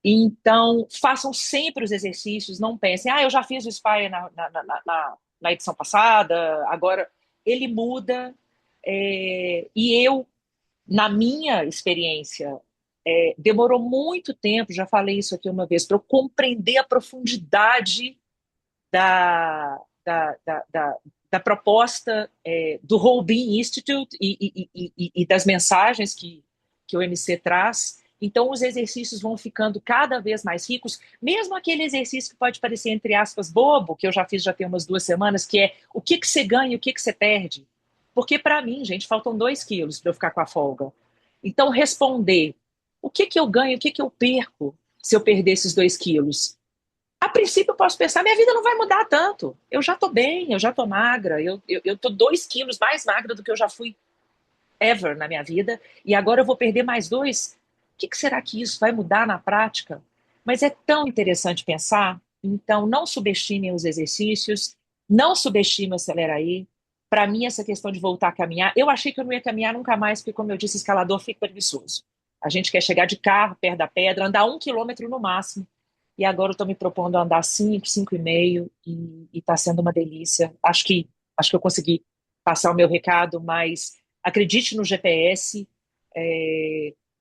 Então, façam sempre os exercícios, não pensem, eu já fiz o Spire na edição passada, agora ele muda. E eu, na minha experiência, demorou muito tempo, já falei isso aqui uma vez, para eu compreender a profundidade da, da, da, da, da proposta do Whole Being Institute e das mensagens que o MC traz. Então, os exercícios vão ficando cada vez mais ricos, mesmo aquele exercício que pode parecer, entre aspas, bobo, que eu já fiz já tem umas 2 semanas, que é o que você ganha e o que você perde. Porque, para mim, gente, faltam 2 quilos para eu ficar com a folga. Então, responder o que eu ganho, o que eu perco se eu perder esses 2 quilos. A princípio, eu posso pensar, minha vida não vai mudar tanto. Eu já estou bem, eu já estou magra, eu estou 2 quilos mais magra do que eu já fui ever na minha vida, e agora eu vou perder mais 2. O que será que isso vai mudar na prática? Mas é tão interessante pensar. Então, não subestimem os exercícios, não subestime o Acelera Aí. para mim, essa questão de voltar a caminhar, eu achei que eu não ia caminhar nunca mais, porque, como eu disse, escalador fica preguiçoso. A gente quer chegar de carro perto da pedra, andar 1 quilômetro no máximo. E agora eu estou me propondo a andar 5, 5,5, e está sendo uma delícia. Acho que eu consegui passar o meu recado, mas acredite no GPS.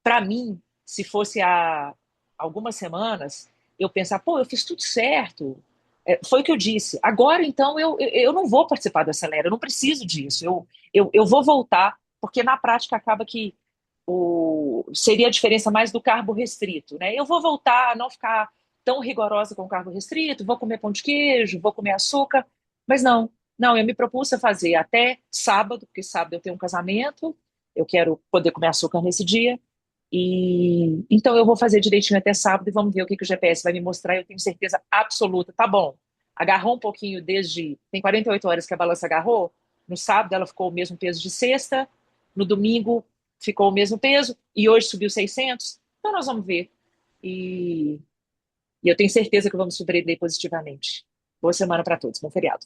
Para mim, se fosse há algumas semanas, eu pensar, pô, eu fiz tudo certo. Foi o que eu disse. Agora, então, eu não vou participar do Acelera, eu não preciso disso. Eu vou voltar, porque na prática acaba que seria a diferença mais do carbo restrito, né? Eu vou voltar a não ficar tão rigorosa com o carbo restrito, vou comer pão de queijo, vou comer açúcar, mas não, eu me propus a fazer até sábado, porque sábado eu tenho um casamento, eu quero poder comer açúcar nesse dia, e então eu vou fazer direitinho até sábado e vamos ver o que o GPS vai me mostrar. Eu tenho certeza absoluta. Tá bom, agarrou um pouquinho tem 48 horas que a balança agarrou. No sábado ela ficou o mesmo peso de sexta, no domingo ficou o mesmo peso, e hoje subiu 600. Então nós vamos ver. E eu tenho certeza que vamos surpreender positivamente. Boa semana para todos, bom feriado.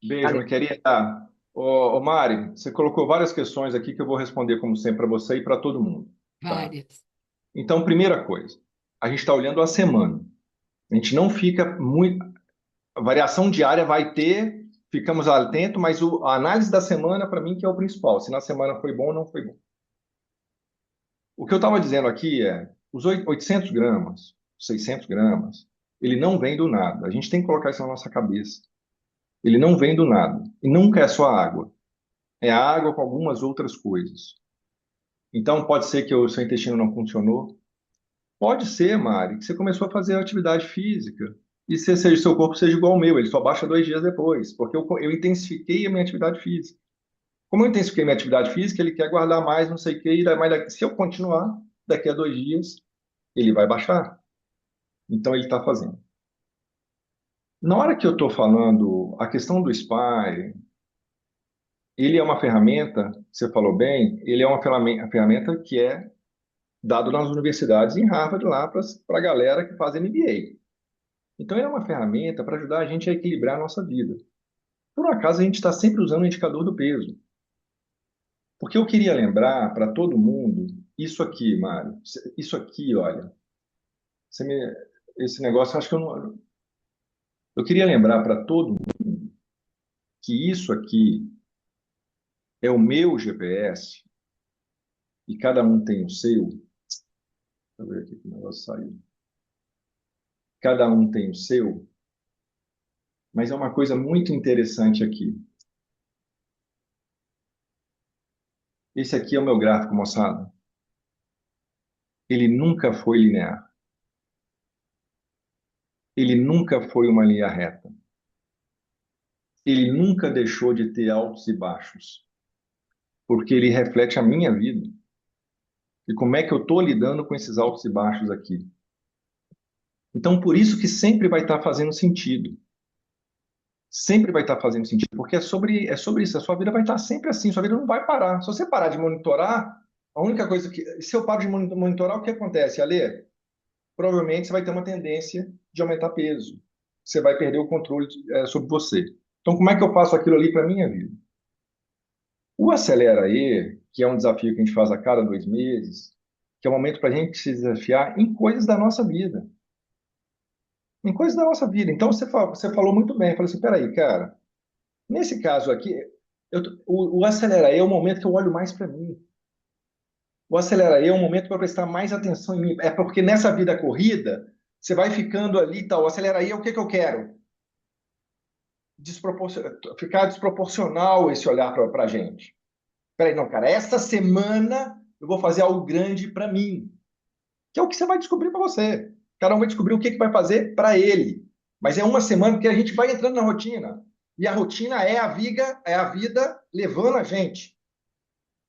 Beijo, Valeu. minha querida. Ô, Mari, você colocou várias questões aqui que eu vou responder, como sempre, para você e para todo mundo. Tá? Várias. Então, primeira coisa, a gente está olhando a semana. A gente não fica muito. A variação diária vai ter, ficamos atentos, mas a análise da semana, para mim, que é o principal. Se na semana foi bom ou não foi bom. O que eu estava dizendo aqui é, os 800 gramas, 600 gramas, ele não vem do nada. A gente tem que colocar isso na nossa cabeça. Ele não vem do nada. E nunca é só água. É água com algumas outras coisas. Então, pode ser que o seu intestino não funcionou. Pode ser, Mari, que você começou a fazer atividade física e seu corpo seja igual ao meu, ele só baixa 2 dias depois, porque eu intensifiquei a minha atividade física. Como eu intensifiquei minha atividade física, ele quer guardar mais, não sei o quê, se eu continuar, daqui a 2 dias, ele vai baixar. Então, ele está fazendo. Na hora que eu estou falando, a questão do SPY, ele é uma ferramenta, você falou bem, ele é uma ferramenta que é dado nas universidades em Harvard lá para a galera que faz MBA. Então, ele é uma ferramenta para ajudar a gente a equilibrar a nossa vida. Por um acaso, a gente está sempre usando o indicador do peso. Porque eu queria lembrar para todo mundo isso aqui, Mário. Isso aqui, olha. Esse negócio, acho que eu não. Eu queria lembrar para todo mundo que isso aqui é o meu GPS e cada um tem o seu. Deixa eu ver aqui que o negócio saiu. Cada um tem o seu. Mas é uma coisa muito interessante aqui. Esse aqui é o meu gráfico, moçada. Ele nunca foi linear. Ele nunca foi uma linha reta. Ele nunca deixou de ter altos e baixos, porque ele reflete a minha vida. E como é que eu estou lidando com esses altos e baixos aqui? Então, por isso que sempre vai estar fazendo sentido. Sempre vai estar fazendo sentido, porque é sobre isso. A sua vida vai estar sempre assim, sua vida não vai parar. Se você parar de monitorar, a única coisa que. Se eu paro de monitorar, o que acontece, Ale? Provavelmente você vai ter uma tendência de aumentar peso. Você vai perder o controle sobre você. Então, como é que eu faço aquilo ali para a minha vida? O Acelera aí, que é um desafio que a gente faz a cada 2 meses, que é um momento para a gente se desafiar em coisas da nossa vida. Em coisas da nossa vida. Então, você falou muito bem. Eu falei assim, peraí, cara, nesse caso aqui, o Acelera aí é o momento que eu olho mais para mim. O Acelera aí é um momento para prestar mais atenção em mim. É porque nessa vida corrida, você vai ficando ali e tal. O Acelera aí é o que eu quero? Ficar desproporcional esse olhar para a gente. Peraí, não, cara, esta semana eu vou fazer algo grande para mim. Que é o que você vai descobrir para você. Cada um vai descobrir o que vai fazer para ele. Mas é uma semana que a gente vai entrando na rotina. E a rotina é a vida levando a gente.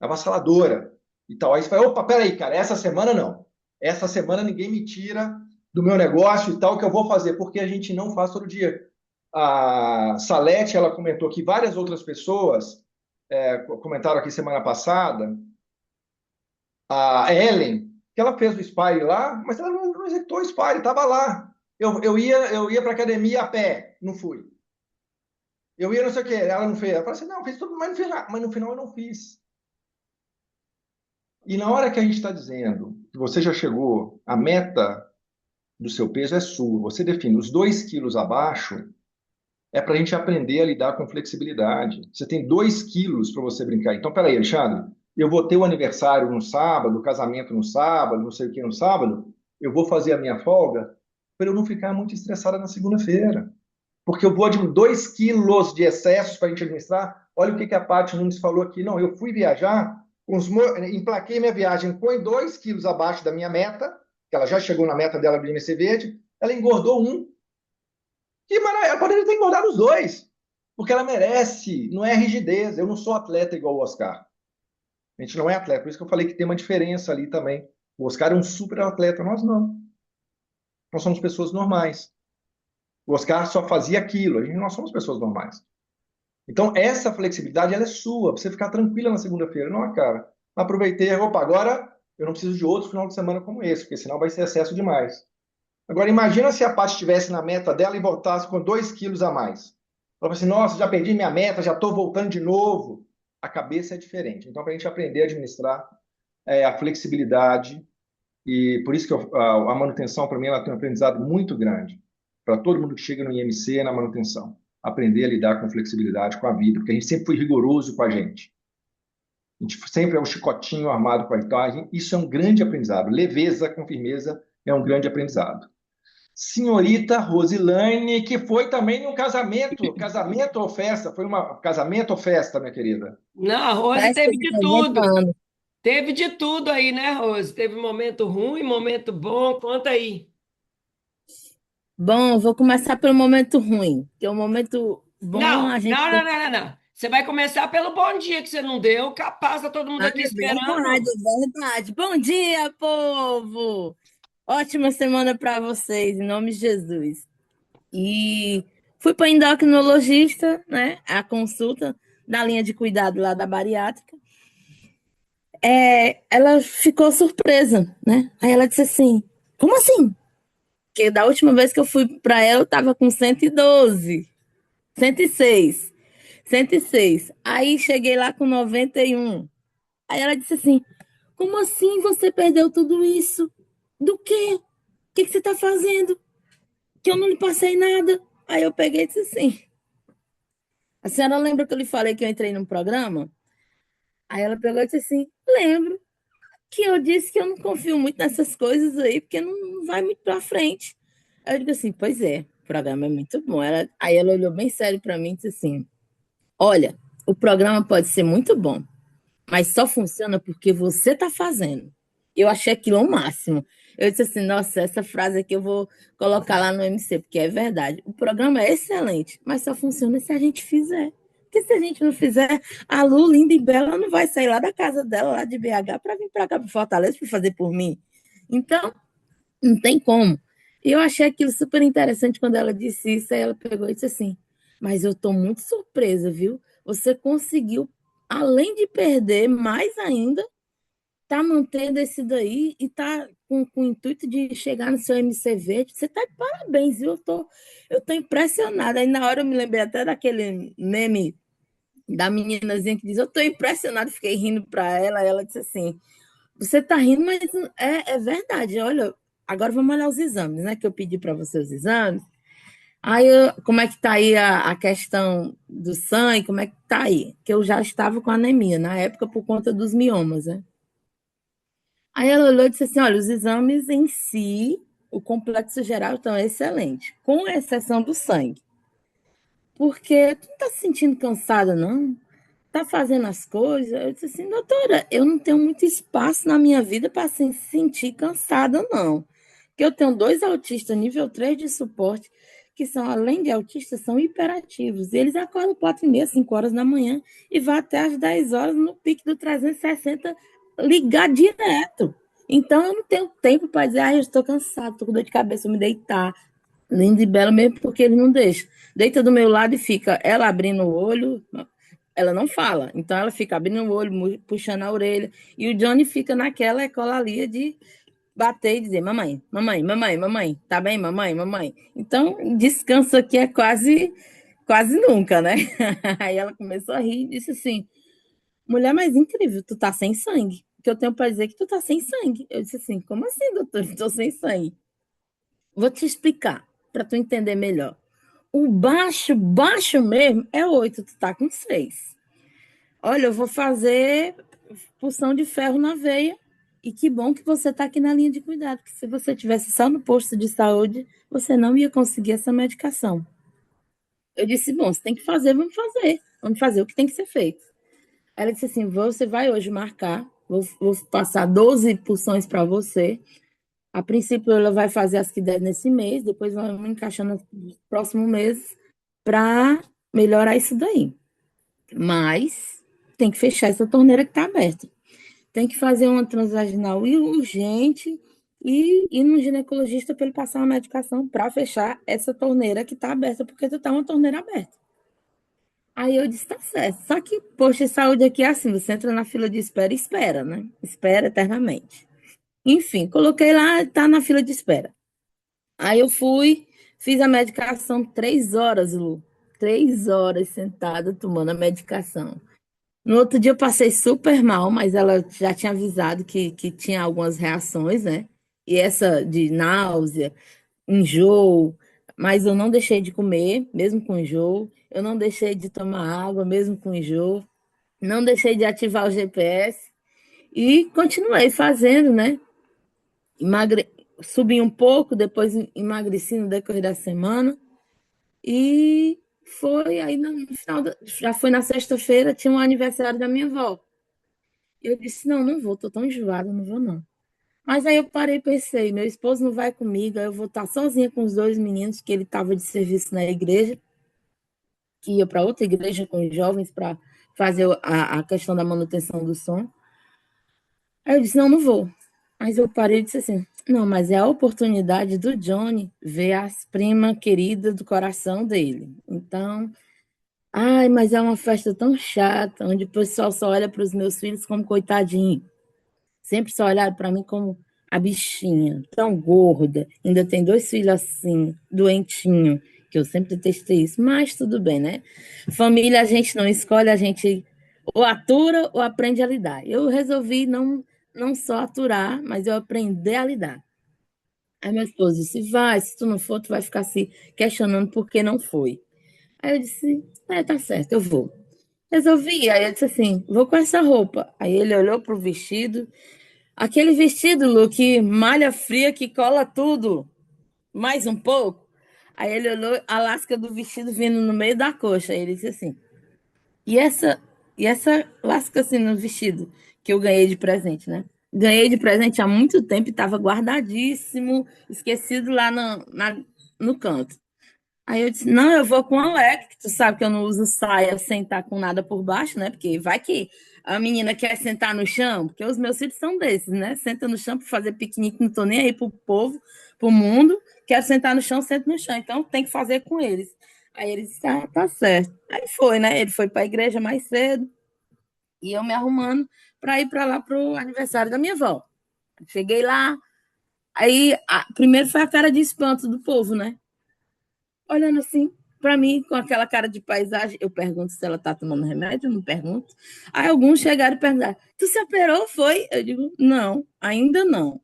Avassaladora. E tal. Aí você vai, opa, peraí, cara, essa semana não. Essa semana ninguém me tira do meu negócio e tal, que eu vou fazer, porque a gente não faz todo dia. A Salete, ela comentou que várias outras pessoas comentaram aqui semana passada, a Ellen, que ela fez o Spire lá, mas ela não executou o Spire, estava lá. Eu ia para a academia a pé, não fui. Eu ia não sei o quê, ela não fez. Ela falou assim, não, fez tudo, mas não fiz nada. Mas no final eu não fiz. E na hora que a gente está dizendo que você já chegou, a meta do seu peso é sua, você define os 2 quilos abaixo, é para a gente aprender a lidar com flexibilidade. Você tem 2 quilos para você brincar. Então, peraí, Alexandre, eu vou ter o aniversário no sábado, o casamento no sábado, não sei o que no sábado, eu vou fazer a minha folga para eu não ficar muito estressada na segunda-feira. Porque eu vou de 2 quilos de excessos para a gente administrar. Olha o que a Paty Nunes falou aqui. Não, eu fui viajar, emplaquei minha viagem, põe 2 quilos abaixo da minha meta, que ela já chegou na meta dela do IMC Verde, ela engordou 1. Que maravilha, ela poderia ter engordado os 2, porque ela merece, não é rigidez. Eu não sou atleta igual o Oscar. A gente não é atleta, por isso que eu falei que tem uma diferença ali também. O Oscar é um super atleta, nós não. Nós somos pessoas normais. O Oscar só fazia aquilo, nós somos pessoas normais. Então, essa flexibilidade, ela é sua, para você ficar tranquila na segunda-feira. Não, cara, aproveitei, opa, agora eu não preciso de outro final de semana como esse, porque senão vai ser excesso demais. Agora, imagina se a Paty estivesse na meta dela e voltasse com 2 quilos a mais. Ela fala assim, nossa, já perdi minha meta, já estou voltando de novo. A cabeça é diferente. Então, para a gente aprender a administrar a flexibilidade, e por isso que a manutenção, para mim, ela tem um aprendizado muito grande. Para todo mundo que chega no IMC, na manutenção. Aprender a lidar com flexibilidade com a vida, porque a gente sempre foi rigoroso com a gente. A gente sempre é um chicotinho armado com a gente. Isso é um grande aprendizado. Leveza com firmeza é um grande aprendizado. Senhorita Rosilane, que foi também em um casamento. Casamento ou festa? Foi uma casamento ou festa, minha querida? Não, a Rose Festa teve de de 90 tudo. anos. Teve de tudo aí, né, Rose? Teve momento ruim, momento bom. Conta aí. Bom, vou começar pelo momento ruim, que é o momento bom Não, a gente não, não, tem. não, não, não. Você vai começar pelo bom dia que você não deu. Capaz, tá todo mundo Ah, aqui é verdade, esperando. é verdade. Bom dia, povo! Ótima semana para vocês, em nome de Jesus. E fui para endocrinologista, né? A consulta da linha de cuidado lá da bariátrica. Ela ficou surpresa, né? Aí ela disse assim: como assim? Porque da última vez que eu fui para ela, eu estava com 112, 106. 106. Aí cheguei lá com 91. Aí ela disse assim: como assim você perdeu tudo isso? Do quê? O que você está fazendo? Que eu não lhe passei nada. Aí eu peguei e disse assim: a senhora lembra que eu lhe falei que eu entrei num programa? Aí ela pegou e disse assim: lembro que eu disse que eu não confio muito nessas coisas aí, porque não vai muito para frente. Aí eu digo assim: pois é, o programa é muito bom. Aí ela olhou bem sério para mim e disse assim: olha, o programa pode ser muito bom, mas só funciona porque você está fazendo. Eu achei aquilo o máximo. Eu disse assim: nossa, essa frase aqui eu vou colocar lá no MC, porque é verdade. O programa é excelente, mas só funciona se a gente fizer. Porque se a gente não fizer, a Lu, linda e bela, não vai sair lá da casa dela, lá de BH, para vir para cá, para Fortaleza, para fazer por mim. Então, não tem como. E eu achei aquilo super interessante quando ela disse isso. Aí ela pegou e disse assim: mas eu estou muito surpresa, viu? Você conseguiu, além de perder, mais ainda, tá mantendo esse daí e tá com o intuito de chegar no seu MCV. Você tá de parabéns, viu? Eu tô impressionada. Aí na hora eu me lembrei até daquele meme da meninazinha que diz: eu tô impressionada, fiquei rindo para ela. Ela disse assim: você tá rindo, mas é verdade. Olha, agora vamos olhar os exames, né? Que eu pedi para você os exames. Aí, como é que tá aí a questão do sangue? Como é que tá aí? Que eu já estava com anemia na época por conta dos miomas, né? Aí ela olhou e disse assim: olha, os exames em si, o complexo geral estão excelente, com exceção do sangue. Porque tu não tá se sentindo cansada, não? Tá fazendo as coisas? Eu disse assim: doutora, eu não tenho muito espaço na minha vida para se sentir cansada, não. Porque eu tenho 2 autistas nível 3 de suporte, que são, além de autistas, são hiperativos. E eles acordam 4h30, 5 horas da manhã e vão até às 10 horas no pique do 360 ligar direto. Então, eu não tenho tempo para dizer: eu estou cansado, estou com dor de cabeça, vou me deitar. Linda e bela mesmo, porque ele não deixa. Deita do meu lado e fica ela abrindo o olho. Ela não fala, então ela fica abrindo o olho, puxando a orelha, e o Johnny fica naquela ecolalia de bater e dizer: mamãe, mamãe, mamãe, mamãe, tá bem, mamãe, mamãe. Então, descanso aqui é quase quase nunca, né? Aí ela começou a rir e disse assim: mulher, mais incrível, tu tá sem sangue. Que eu tenho pra dizer que tu tá sem sangue. Eu disse assim: como assim, doutor? Eu tô sem sangue. Vou te explicar, pra tu entender melhor. O baixo mesmo é 8, tu tá com 6. Olha, eu vou fazer punção de ferro na veia. E que bom que você tá aqui na linha de cuidado, porque se você tivesse só no posto de saúde, você não ia conseguir essa medicação. Eu disse: bom, você tem que fazer, vamos fazer. Vamos fazer o que tem que ser feito. Ela disse assim: você vai hoje marcar, vou passar 12 porções para você. A princípio, ela vai fazer as que der nesse mês, depois vamos encaixando no próximo mês para melhorar isso daí. Mas tem que fechar essa torneira que está aberta. Tem que fazer uma transvaginal urgente e ir no ginecologista para ele passar uma medicação para fechar essa torneira que está aberta, porque tu tá uma torneira aberta. Aí eu disse: tá certo. Só que posto de saúde aqui é assim, você entra na fila de espera e espera, né? Espera eternamente. Enfim, coloquei lá, tá na fila de espera. Aí eu fui, fiz a medicação 3 horas, Lu. 3 horas sentada tomando a medicação. No outro dia eu passei super mal, mas ela já tinha avisado que tinha algumas reações, né? E essa de náusea, enjoo, mas eu não deixei de comer, mesmo com enjoo. Eu não deixei de tomar água, mesmo com enjoo. Não deixei de ativar o GPS e continuei fazendo, né? Subi um pouco, depois emagreci no decorrer da semana. E foi aí no final, já foi na sexta-feira, tinha um aniversário da minha avó. Eu disse: não vou, tô tão enjoada, não vou não. Mas aí eu parei e pensei: meu esposo não vai comigo, aí eu vou estar sozinha com os 2 meninos, que ele estava de serviço na igreja, que ia para outra igreja com os jovens para fazer a questão da manutenção do som. Aí eu disse: não vou. Mas eu parei e disse assim: não, mas é a oportunidade do Johnny ver as primas queridas do coração dele. Então, ai, mas é uma festa tão chata, onde o pessoal só olha para os meus filhos como coitadinho. Sempre só olharam para mim como a bichinha, tão gorda. Ainda tem 2 filhos assim, doentinho, que eu sempre detestei isso, mas tudo bem, né? Família a gente não escolhe, a gente ou atura ou aprende a lidar. Eu resolvi não só aturar, mas eu aprender a lidar. Aí meu esposo disse: vai, se tu não for, tu vai ficar se questionando por que não foi. Aí eu disse: tá certo, eu vou. Resolvi, aí eu disse assim: vou com essa roupa. Aí ele olhou pro vestido, aquele vestido, Lu, que malha fria, que cola tudo, mais um pouco. Aí ele olhou a lasca do vestido vindo no meio da coxa. Aí ele disse assim: e essa lasca assim no vestido que eu ganhei de presente, né? Ganhei de presente há muito tempo e estava guardadíssimo, esquecido lá no canto. Aí eu disse: não, eu vou com a leque, que tu sabe que eu não uso saia sem estar com nada por baixo, né? Porque vai que a menina quer sentar no chão, porque os meus filhos são desses, né? Senta no chão para fazer piquenique, não tô nem aí pro povo, pro mundo. Quero sentar no chão, sento no chão. Então tem que fazer com eles. Aí ele disse: tá certo. Aí foi, né? Ele foi para a igreja mais cedo e eu me arrumando para ir para lá pro aniversário da minha avó. Cheguei lá, aí primeiro foi a cara de espanto do povo, né? Olhando assim para mim, com aquela cara de paisagem. Eu pergunto se ela está tomando remédio, não pergunto. Aí alguns chegaram e perguntaram: tu se operou, foi? Eu digo: não, ainda não.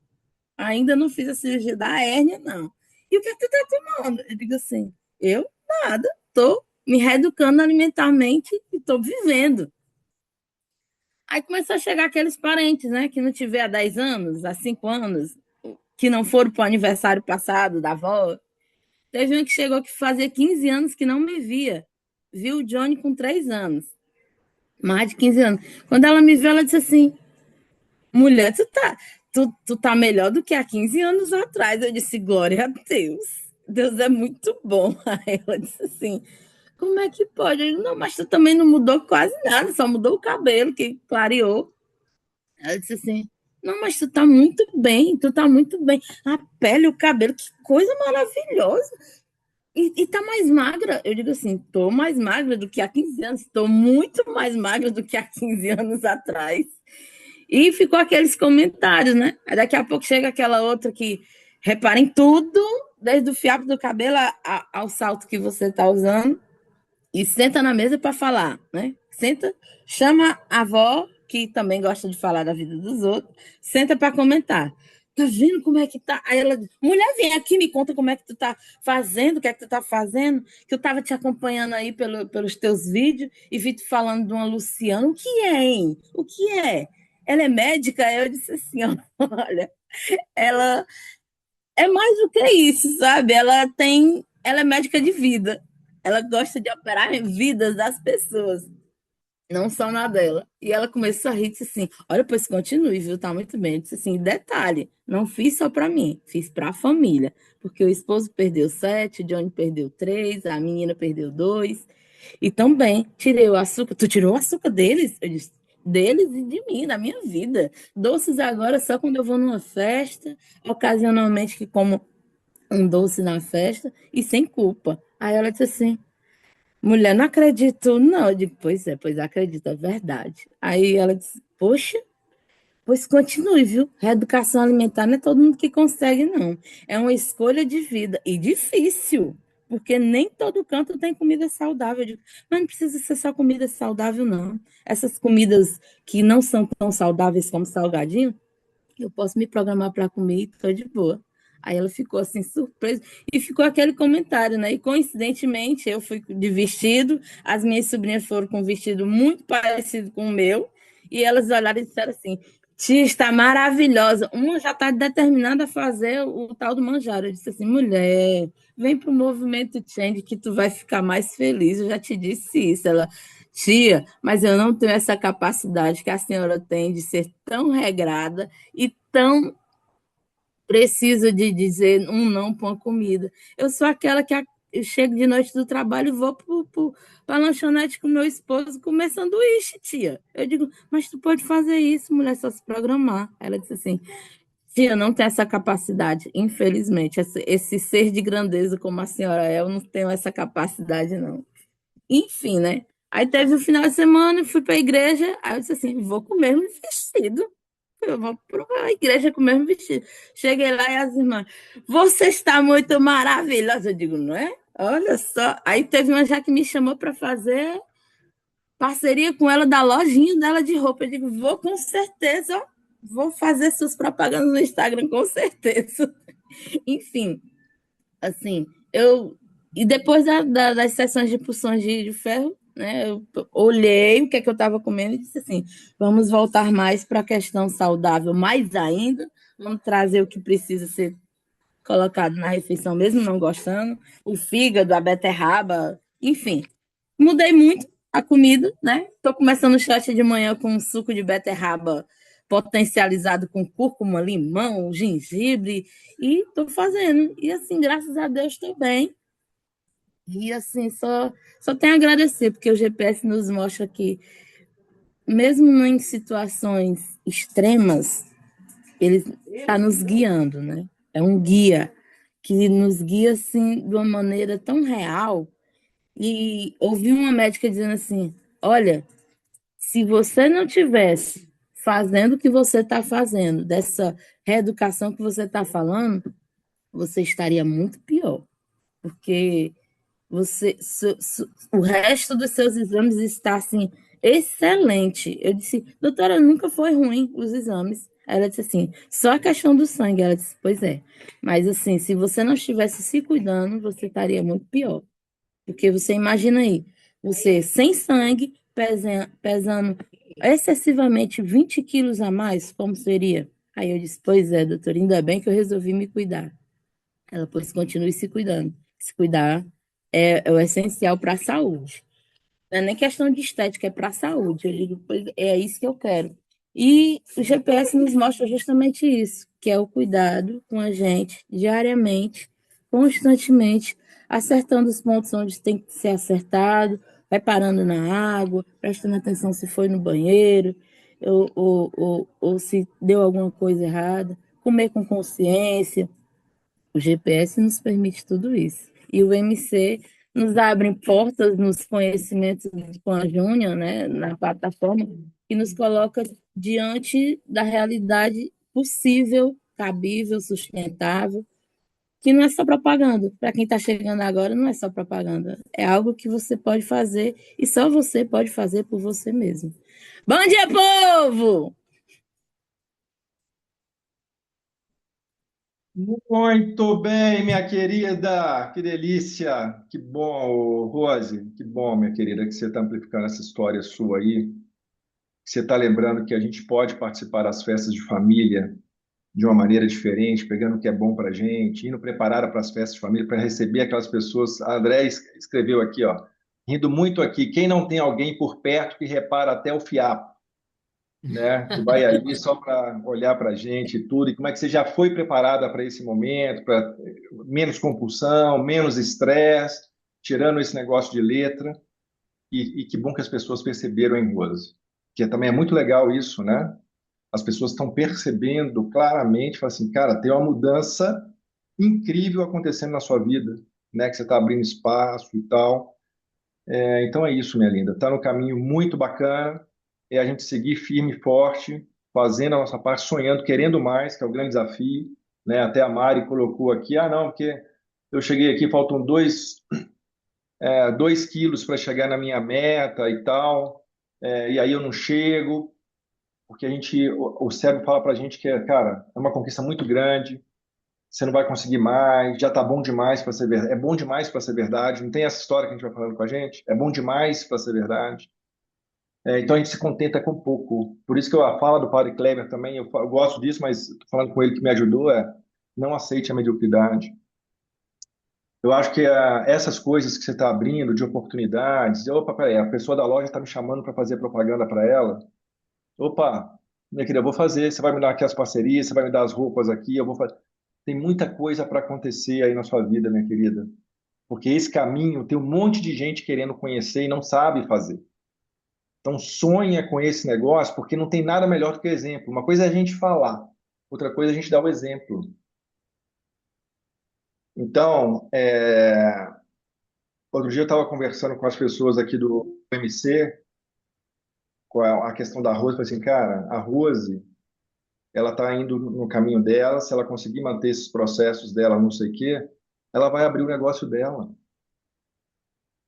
Ainda não fiz a cirurgia da hérnia, não. E o que tu está tomando? Eu digo assim: eu nada, estou me reeducando alimentarmente e estou vivendo. Aí começou a chegar aqueles parentes, né, que não te vê há 10 anos, há 5 anos, que não foram para o aniversário passado da avó. Teve um que chegou que fazia 15 anos que não me via. Viu o Johnny com 3 anos. Mais de 15 anos. Quando ela me viu, ela disse assim: mulher, tu tá melhor do que há 15 anos atrás. Eu disse: glória a Deus. Deus é muito bom. Aí ela disse assim: como é que pode? Eu disse: não, mas tu também não mudou quase nada, só mudou o cabelo, que clareou. Ela disse assim: não, mas tu tá muito bem, tu tá muito bem. A pele, o cabelo, que coisa maravilhosa. E tá mais magra. Eu digo assim: tô mais magra do que há 15 anos, tô muito mais magra do que há 15 anos atrás. E ficou aqueles comentários, né? Aí daqui a pouco chega aquela outra que repara em tudo, desde o fiapo do cabelo ao salto que você tá usando. e senta na mesa para falar, né? Senta, chama a avó, que também gosta de falar da vida dos outros, senta para comentar. Tá vendo como é que tá? Aí ela diz, mulher, vem aqui, me conta como é que tu tá fazendo, o que é que tu tá fazendo, que eu tava te acompanhando aí pelos teus vídeos e vi tu falando de uma Luciana. O que é, hein? O que é? Ela é médica? Eu disse assim, ó, olha, ela é mais do que isso, sabe? Ela é médica de vida. Ela gosta de operar em vidas das pessoas, não só na dela. E ela começou a rir e disse assim: olha, pois continue, viu? Tá muito bem. Eu disse assim: detalhe, não fiz só para mim, fiz para a família. Porque o esposo perdeu 7, o Johnny perdeu 3, a menina perdeu 2. E também tirei o açúcar. Tu tirou o açúcar deles? Eu disse: deles e de mim, da minha vida. Doces agora só quando eu vou numa festa, ocasionalmente que como um doce na festa e sem culpa. Aí ela disse assim: mulher, não acredito, não. Eu digo, pois acredito, é verdade. Aí ela disse, poxa, pois continue, viu? Reeducação alimentar não é todo mundo que consegue, não. É uma escolha de vida e difícil, porque nem todo canto tem comida saudável. Eu digo, mas não precisa ser só comida saudável, não. Essas comidas que não são tão saudáveis como salgadinho, eu posso me programar para comer e estou de boa. Aí ela ficou assim, surpresa, e ficou aquele comentário, né? E coincidentemente eu fui de vestido, as minhas sobrinhas foram com um vestido muito parecido com o meu, e elas olharam e disseram assim: tia, está maravilhosa. Uma já está determinada a fazer o tal do manjar. Eu disse assim: mulher, vem para o movimento Change que tu vai ficar mais feliz. Eu já te disse isso. Ela, tia, mas eu não tenho essa capacidade que a senhora tem de ser tão regrada e tão precisa de dizer um não para uma comida. Eu sou aquela que eu chego de noite do trabalho e vou para a lanchonete com meu esposo comer sanduíche, tia. Eu digo, mas tu pode fazer isso, mulher, só se programar. Ela disse assim, tia, eu não tenho essa capacidade, infelizmente. Esse ser de grandeza como a senhora é, eu não tenho essa capacidade, não. Enfim, né? Aí teve o final de semana, fui para a igreja, aí eu disse assim, vou comer um vestido. Eu vou para a igreja com o mesmo vestido. Cheguei lá e as irmãs, você está muito maravilhosa. Eu digo, não é? Olha só. Aí teve uma já que me chamou para fazer parceria com ela da lojinha dela de roupa. Eu digo, vou com certeza, ó, vou fazer suas propagandas no Instagram, com certeza. Enfim, assim, e depois das sessões de pulsões de ferro, né, eu olhei o que é que eu estava comendo e disse assim, vamos voltar mais para a questão saudável, mais ainda, vamos trazer o que precisa ser colocado na refeição, mesmo não gostando, o fígado, a beterraba, enfim. Mudei muito a comida, né? Estou começando o chat de manhã com um suco de beterraba potencializado com cúrcuma, limão, gengibre, e estou fazendo. E assim, graças a Deus, estou bem. E assim, só tenho a agradecer, porque o GPS nos mostra que, mesmo em situações extremas, ele está nos guiando, né? É um guia que nos guia assim de uma maneira tão real. E ouvi uma médica dizendo assim: olha, se você não tivesse fazendo o que você está fazendo, dessa reeducação que você está falando, você estaria muito pior, porque o resto dos seus exames está assim excelente. Eu disse, doutora, nunca foi ruim os exames. Ela disse assim, só a questão do sangue. Ela disse, pois é, mas assim, se você não estivesse se cuidando, você estaria muito pior. Porque você imagina aí, você sem sangue, pesando excessivamente 20 quilos a mais, como seria? Aí eu disse, pois é, doutora, ainda bem que eu resolvi me cuidar. Ela, pois, continue se cuidando. Se cuidar é o essencial para a saúde. Não é nem questão de estética, é para a saúde. Eu digo, pois é isso que eu quero. E o GPS nos mostra justamente isso, que é o cuidado com a gente diariamente, constantemente, acertando os pontos onde tem que ser acertado, vai parando na água, prestando atenção se foi no banheiro, ou se deu alguma coisa errada, comer com consciência. O GPS nos permite tudo isso. E o MC nos abre portas nos conhecimentos com a Júnior, né, na plataforma, e nos coloca diante da realidade possível, cabível, sustentável, que não é só propaganda. Para quem está chegando agora, não é só propaganda. É algo que você pode fazer e só você pode fazer por você mesmo. Bom dia, povo! Muito bem, minha querida, que delícia, que bom, Rose, que bom, minha querida, que você está amplificando essa história sua aí, que você está lembrando que a gente pode participar das festas de família de uma maneira diferente, pegando o que é bom para a gente, indo preparada para as festas de família, para receber aquelas pessoas. A André escreveu aqui, ó, rindo muito aqui, quem não tem alguém por perto que repara até o fiapo, né? Que vai ali só para olhar para a gente e tudo, e como é que você já foi preparada para esse momento, para menos compulsão, menos estresse, tirando esse negócio de letra, e que bom que as pessoas perceberam em Rose, que também é muito legal isso, né? As pessoas estão percebendo claramente, falam assim, cara, tem uma mudança incrível acontecendo na sua vida, né? Que você está abrindo espaço e tal. Então é isso, minha linda. Está no caminho muito bacana. É a gente seguir firme e forte, fazendo a nossa parte, sonhando, querendo mais, que é o grande desafio, né? Até a Mari colocou aqui, não, porque eu cheguei aqui, faltam 2 quilos para chegar na minha meta e tal, e aí eu não chego, porque o cérebro fala para a gente que, cara, é uma conquista muito grande, você não vai conseguir mais, já tá bom demais para ser verdade, é bom demais para ser verdade, não tem essa história que a gente vai falando com a gente? É bom demais para ser verdade. Então a gente se contenta com pouco. Por isso que eu falo do Padre Kleber também, eu gosto disso, mas tô falando com ele que me ajudou, não aceite a mediocridade. Eu acho que essas coisas que você está abrindo de oportunidades, opa, peraí, a pessoa da loja está me chamando para fazer propaganda para ela, opa, minha querida, eu vou fazer, você vai me dar aqui as parcerias, você vai me dar as roupas aqui, eu vou fazer. Tem muita coisa para acontecer aí na sua vida, minha querida. Porque esse caminho tem um monte de gente querendo conhecer e não sabe fazer. Então sonha com esse negócio, porque não tem nada melhor do que exemplo. Uma coisa é a gente falar, outra coisa é a gente dar o exemplo. Então, outro dia eu estava conversando com as pessoas aqui do MC, com a questão da Rose, falei assim, cara, a Rose, ela está indo no caminho dela, se ela conseguir manter esses processos dela, não sei o quê, ela vai abrir o negócio dela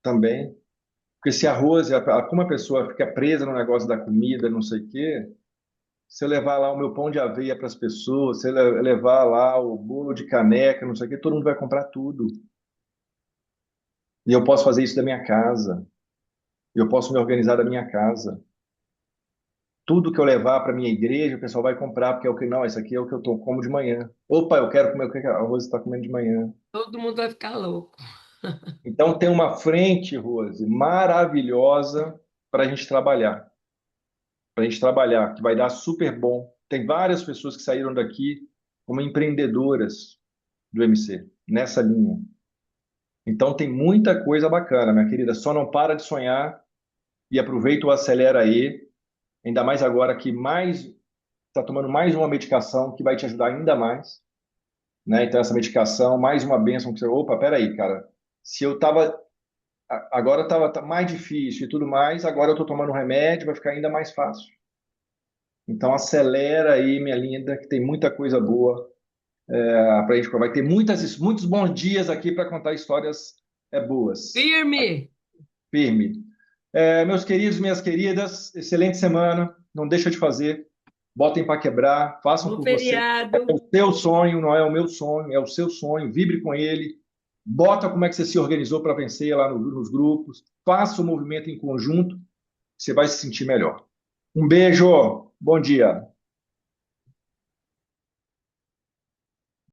também. Porque se a Rose, como a pessoa fica presa no negócio da comida, não sei o quê, se eu levar lá o meu pão de aveia para as pessoas, se eu levar lá o bolo de caneca, não sei o quê, todo mundo vai comprar tudo. E eu posso fazer isso da minha casa. Eu posso me organizar da minha casa. Tudo que eu levar para minha igreja, o pessoal vai comprar, porque é o que não, isso aqui é o que eu como de manhã. Opa, eu quero comer o que a Rose está comendo de manhã. Todo mundo vai ficar louco. Então tem uma frente, Rose, maravilhosa para a gente trabalhar. Para a gente trabalhar, que vai dar super bom. Tem várias pessoas que saíram daqui como empreendedoras do MC, nessa linha. Então tem muita coisa bacana, minha querida. Só não para de sonhar e aproveita o Acelera aí. Ainda mais agora que está tomando mais uma medicação que vai te ajudar ainda mais, né? Então essa medicação, mais uma bênção que você, opa, peraí, cara, se eu tava agora estava mais difícil e tudo mais, agora eu estou tomando um remédio, vai ficar ainda mais fácil. Então acelera aí, minha linda, que tem muita coisa boa para a gente. Vai ter muitos bons dias aqui para contar histórias boas. Firme! Firme. Meus queridos, minhas queridas, excelente semana. Não deixa de fazer. Botem para quebrar, façam Bom por feriado. você. É o seu sonho, não é o meu sonho, é o seu sonho. Vibre com ele. Bota como é que você se organizou para vencer lá nos grupos. Faça o movimento em conjunto. Você vai se sentir melhor. Um beijo. Bom dia.